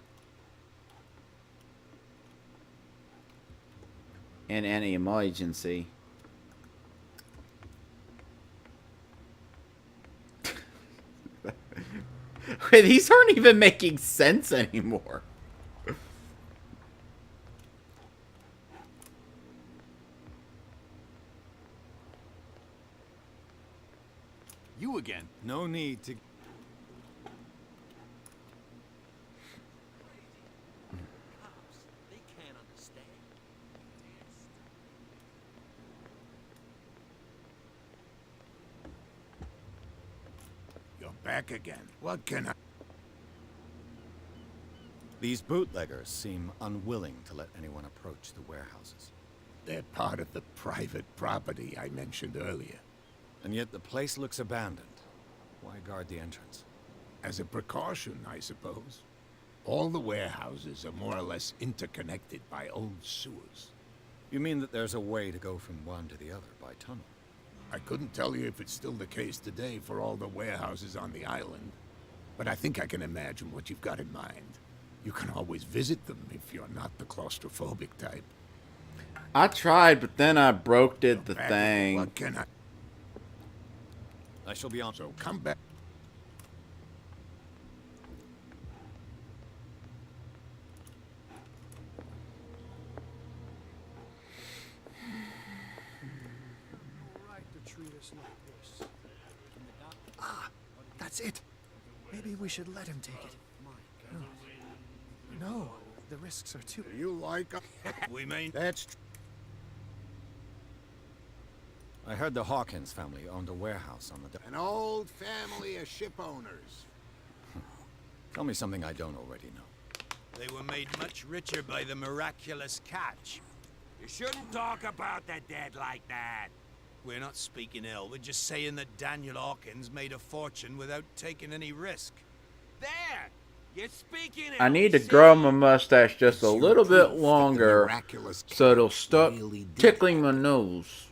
any emergency. Wait, these aren't even making sense anymore. You again. No need to... They can't understand. You're back again. What can I... These bootleggers seem unwilling to let anyone approach the warehouses. They're part of the private property I mentioned earlier. And yet the place looks abandoned. Why guard the entrance? As a precaution, I suppose. All the warehouses are more or less interconnected by old sewers. You mean that there's a way to go from one to the other by tunnel? I couldn't tell you if it's still the case today for all the warehouses on the island, but I think I can imagine what you've got in mind. You can always visit them if you're not the claustrophobic type. I tried, but then I broke the thing. What can I shall be on. So come back. Right to treat us like this. Ah, that's it. Maybe we should let him take it. No, the risks are too... You like... We mean... That's... I heard the Hawkins family owned a warehouse on the... An old family of ship owners. Tell me something I don't already know. They were made much richer by the miraculous catch. You shouldn't talk about the dead like that. We're not speaking ill. We're just saying that Daniel Hawkins made a fortune without taking any risk. There! You're speaking I need to grow my mustache just a little bit longer so it'll stop tickling my nose.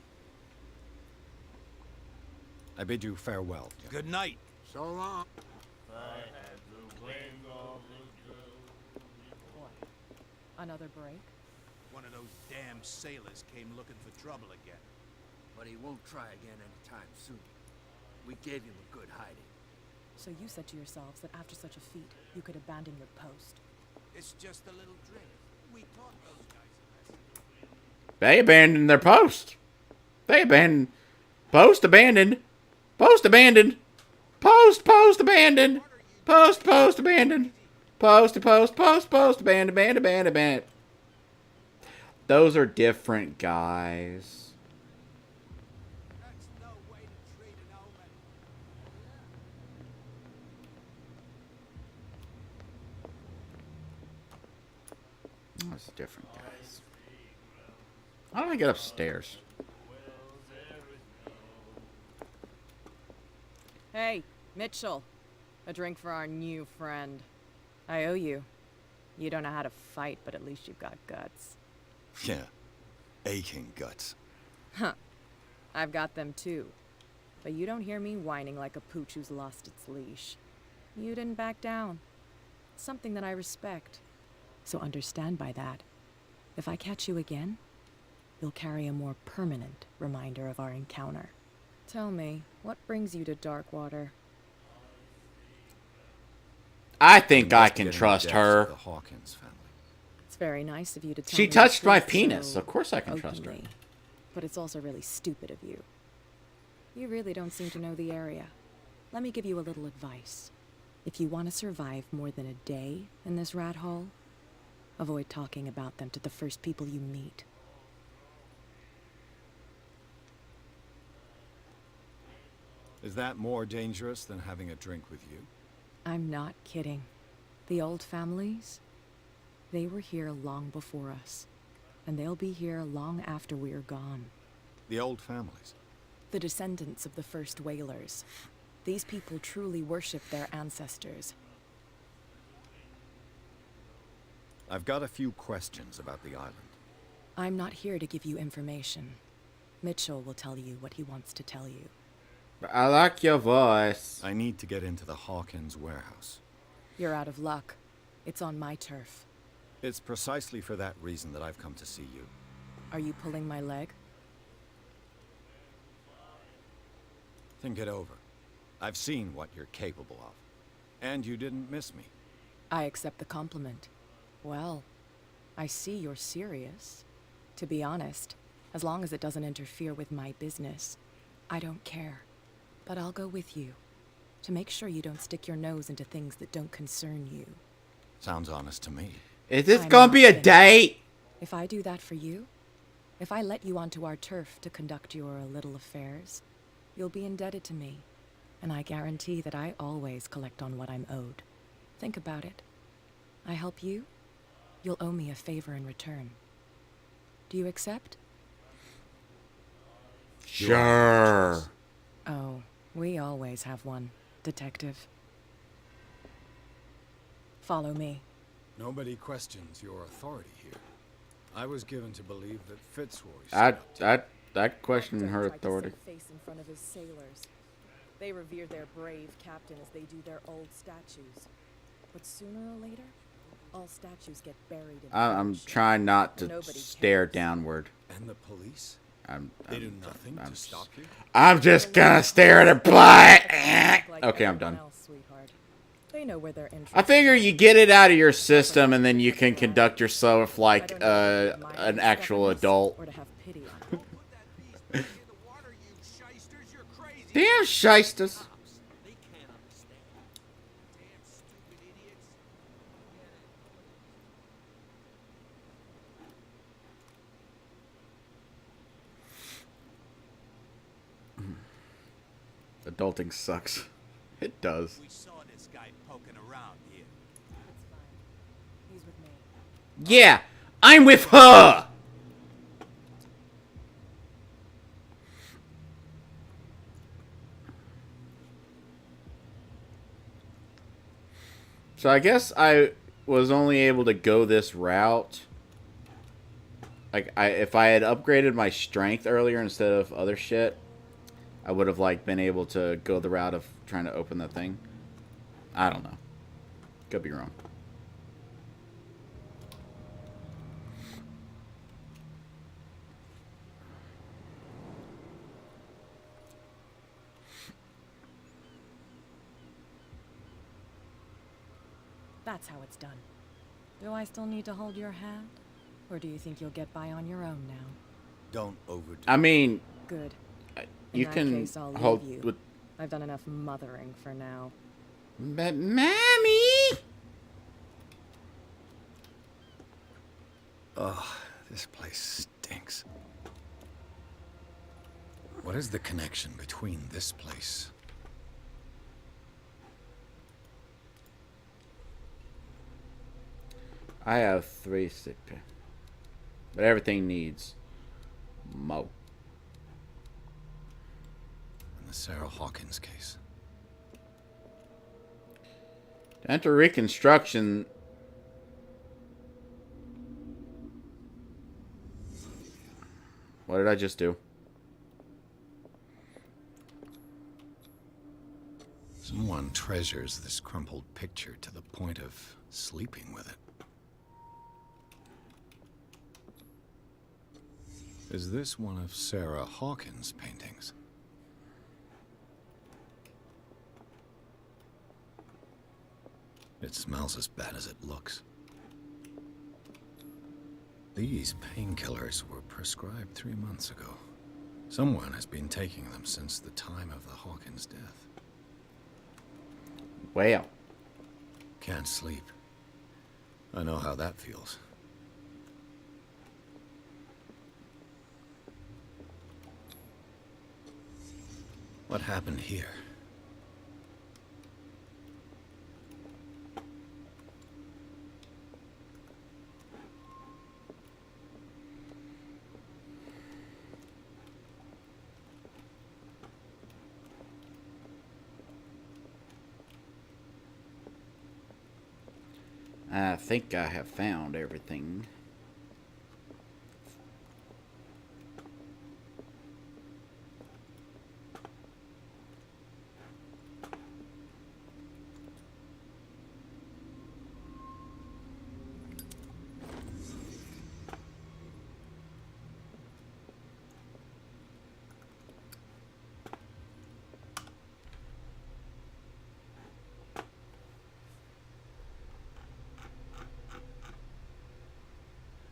I bid you farewell. Good night. So long. Another break? One of those damn sailors came looking for trouble again. But he won't try again anytime soon. We gave him a good hiding. So you said to yourselves that after such a feat, you could abandon your post. It's just a little drink. We taught those guys a lesson. They abandoned their post. They abandoned. Post abandoned. Post abandoned. Post abandoned. Post abandoned. Post abandoned. Those are different guys. That's no way to treat an omen. Those are different guys. How do I get upstairs? Hey, Mitchell. A drink for our new friend. I owe you. You don't know how to fight, but at least you've got guts. Yeah. Aching guts. Huh. I've got them too. But you don't hear me whining like a pooch who's lost its leash. You didn't back down. It's something that I respect. So understand by that. If I catch you again, you'll carry a more permanent reminder of our encounter. Tell me, what brings you to Darkwater? I think I can trust her. The Hawkins family. It's very nice of you to tell She me the touched my truth penis. so Of course I can trust her. openly. But it's also really stupid of you. You really don't seem to know the area. Let me give you a little advice. If you want to survive more than a day in this rat hole, avoid talking about them to the first people you meet. Is that more dangerous than having a drink with you? I'm not kidding. The old families, they were here long before us, and they'll be here long after we're gone. The old families. The descendants of the first whalers. These people truly worship their ancestors. I've got a few questions about the island. I'm not here to give you information. Mitchell will tell you what he wants to tell you. I like your voice. I need to get into the Hawkins warehouse. You're out of luck. It's on my turf. It's precisely for that reason that I've come to see you. Are you pulling my leg? Think it over. I've seen what you're capable of. And you didn't miss me. I accept the compliment. Well, I see you're serious. To be honest, as long as it doesn't interfere with my business, I don't care. But I'll go with you, to make sure you don't stick your nose into things that don't concern you. Sounds honest to me. Is this gonna be a date? If I do that for you, if I let you onto our turf to conduct your little affairs, you'll be indebted to me, and I guarantee that I always collect on what I'm owed. Think about it. I help you, you'll owe me a favor in return. Do you accept? Sure. Oh, we always have one, Detective. Follow me. Nobody questions your authority here. I was given to believe that Fitzroy... I question her authority. Face in front of his sailors. They revere their brave captain as they do their old statues. But sooner or later, all statues get buried in I'm trying not to stare downward. And the police? They do nothing to stop you? I'm just gonna stare at her butt. Okay, I'm done. They know where their interest. I figure you get it out of your system and then you can conduct yourself like an actual adult. Or to have pity on them. Damn shysters. Adulting sucks. It does. We saw this guy poking around here. That's fine. He's with me. Yeah, I'm with her. So I guess I was only able to go this route. Like if I had upgraded my strength earlier instead of other shit, I would have like been able to go the route of trying to open the thing. I don't know. Could be wrong. That's how it's done. Do I still need to hold your hand? Or do you think you'll get by on your own now? Don't overdo. I mean, good. You In can that case, I'll hold leave you. with. I've done enough mothering for now. But Mommy. Oh, this place stinks. What is the connection between this place? I have 3 sick pay. But everything needs mo. In the Sarah Hawkins case. To enter reconstruction. What did I just do? Someone treasures this crumpled picture to the point of sleeping with it. Is this one of Sarah Hawkins' paintings? It smells as bad as it looks. These painkillers were prescribed 3 months ago. Someone has been taking them since the time of the Hawkins' death. Well. Can't sleep. I know how that feels. What happened here? I think I have found everything.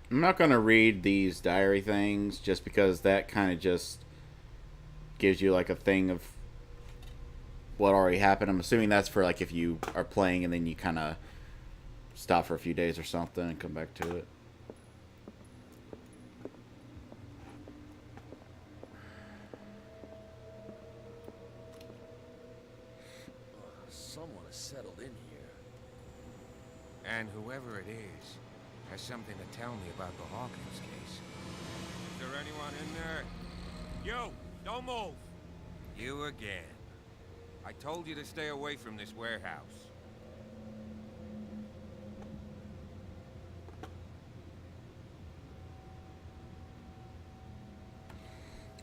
I'm not going to read these diary things just because that kind of just gives you like a thing of what already happened. I'm assuming that's for like if you are playing and then you kind of stop for a few days or something and come back to it. Someone has settled in here. And whoever it is has something to tell me about the Hawkins case. Is there anyone in there? You! Don't move! You again. I told you to stay away from this warehouse.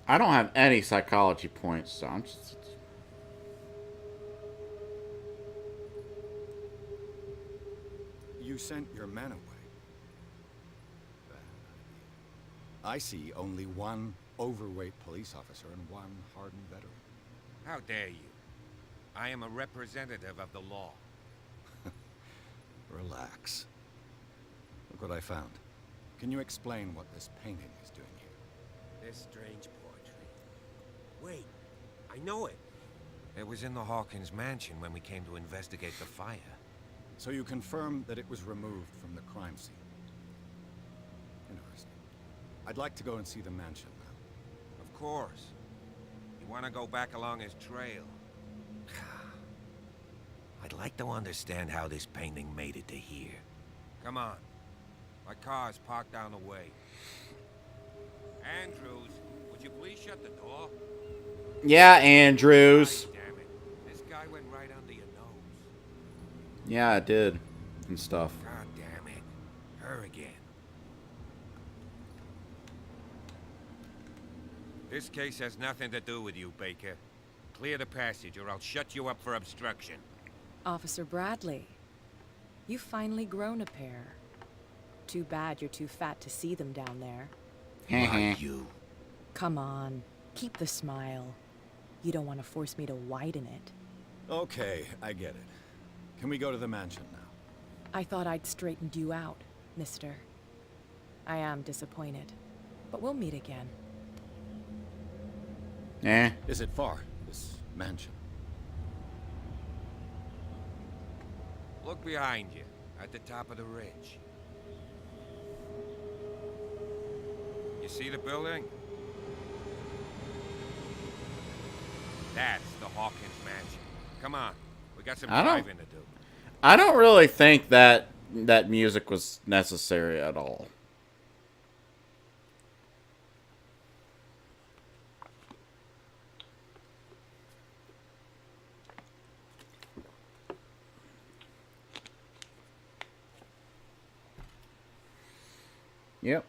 I don't have any psychology points, so I'm just... You sent your men away. I see only one overweight police officer and one hardened veteran. How dare you? I am a representative of the law. Relax. Look what I found. Can you explain what this painting is doing here? This strange portrait. Wait, I know it. It was in the Hawkins mansion when we came to investigate the fire. So you confirm that it was removed from the crime scene? Interesting. I'd like to go and see the mansion now. Of course. You want to go back along his trail? I'd like to understand how this painting made it to here. Come on. My car's parked down the way. Andrews, would you please shut the door? Yeah, Andrews. God damn it. This guy went right under your nose. Yeah, I did. And stuff. God damn it. Her again. This case has nothing to do with you, Baker. Clear the passage or I'll shut you up for obstruction. Officer Bradley, you've finally grown a pair. Too bad you're too fat to see them down there. Why you? Come on, keep the smile. You don't want to force me to widen it. Okay, I get it. Can we go to the mansion now? I thought I'd straightened you out, mister. I am disappointed, but we'll meet again. Is it far, this mansion? Look behind you, at the top of the ridge. You see the building? That's the Hawkins mansion. Come on, we got some driving to do. I don't really think that that music was necessary at all. Yep.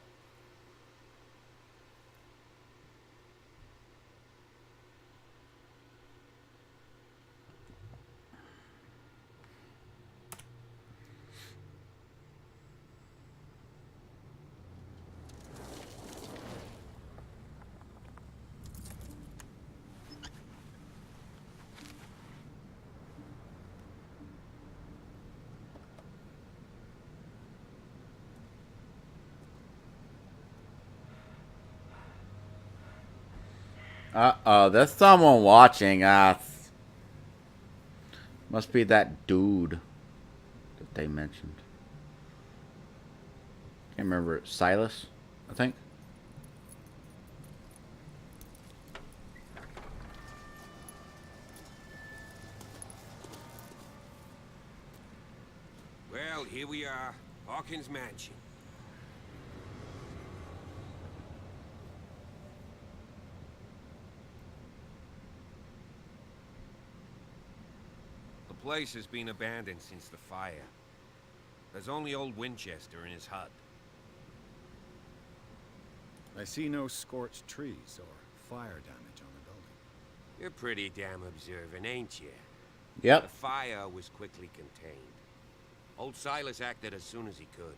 Uh-oh, there's someone watching us. Must be that dude that they mentioned. Can't remember. Silas, I think. Well, here we are, Hawkins mansion. The place has been abandoned since the fire. There's There's only old Winchester in his hut. I see no scorched trees or fire damage on the building. You're pretty damn observant, ain't you? Yep. The fire was quickly contained. Old Silas acted as soon as he could.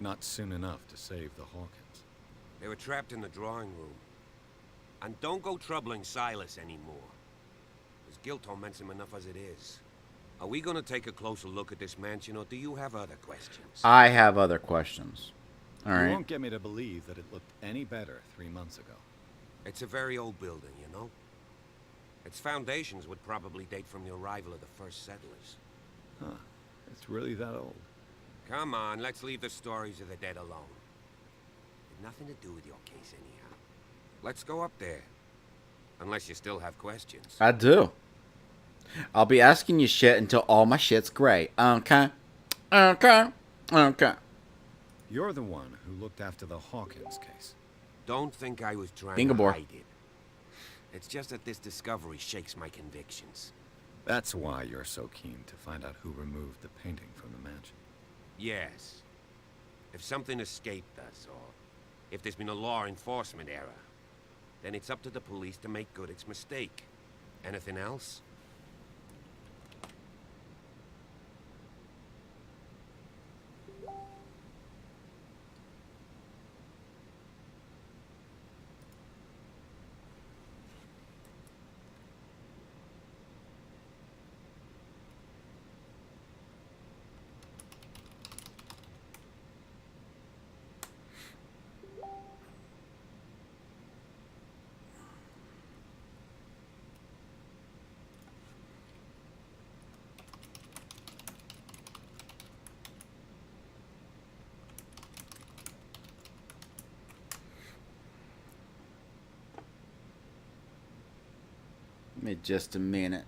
Not soon enough to save the Hawkins. They were trapped in the drawing room. And don't go troubling Silas anymore. His guilt torments him enough as it is. Are we gonna take a closer look at this mansion, or do you have other questions? I have other questions. All You right. won't get me to believe that it looked any better 3 months ago. It's a very old building, you know? Its foundations would probably date from the arrival of the first settlers. Huh. It's really that old. Come on, let's leave the stories of the dead alone. They've nothing to do with your case anyhow. Let's go up there. Unless you still have questions. I do. I'll be asking you shit until all my shit's great. Okay. Okay. Okay. You're the one who looked after the Hawkins case. Don't think I was trying Bingo to boy. hide it. It's just that this discovery shakes my convictions. That's why you're so keen to find out who removed the painting from the mansion. Yes. If something escaped us, or if there's been a law enforcement error, then it's up to the police to make good its mistake. Anything else? Give me just a minute.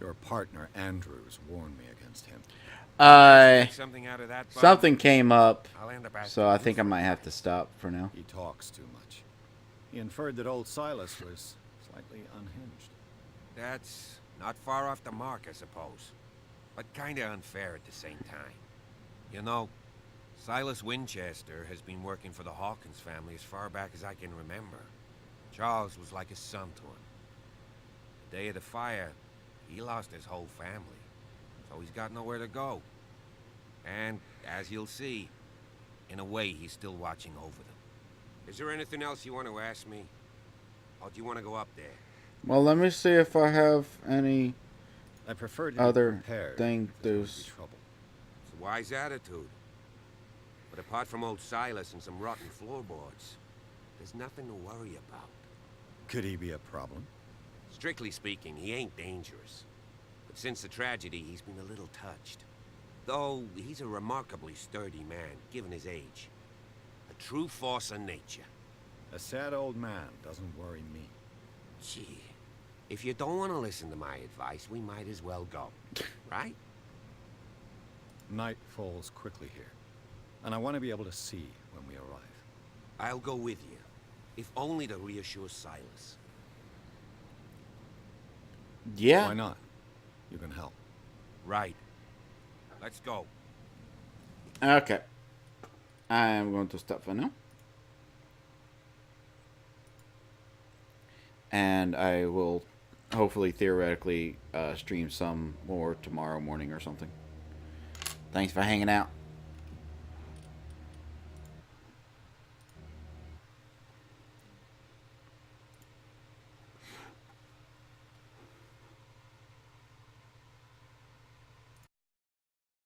Your partner, Andrews, warned me against him. Something out of that, Bob? Something came up, I'll end up so asking I you think I for might it. have to stop for now. He talks too much. He inferred that old Silas was slightly unhinged. That's not far off the mark, I suppose. But kinda unfair at the same time. You know, Silas Winchester has been working for the Hawkins family as far back as I can remember. Charles was like a son to him. The day of the fire, he lost his whole family, so he's got nowhere to go. And, as you'll see, in a way, he's still watching over them. Is there anything else you want to ask me? Or do you want to go up there? Well, let me see if I have any I prefer to be other prepared thing. if there's going to There's be trouble. It's a wise attitude. But apart from old Silas and some rotten floorboards, there's nothing to worry about. Could he be a problem? Strictly speaking, he ain't dangerous. But since the tragedy, he's been a little touched. Though, he's a remarkably sturdy man, given his age. A true force of nature. A sad old man doesn't worry me. Gee, if you don't want to listen to my advice, we might as well go. Right? Night falls quickly here, and I want to be able to see when we arrive. I'll go with you, if only to reassure Silas. Yeah. Why not? You can help. Right. Let's go. Okay. I am going to stop for now. And I will hopefully, theoretically, stream some more tomorrow morning or something. Thanks for hanging out.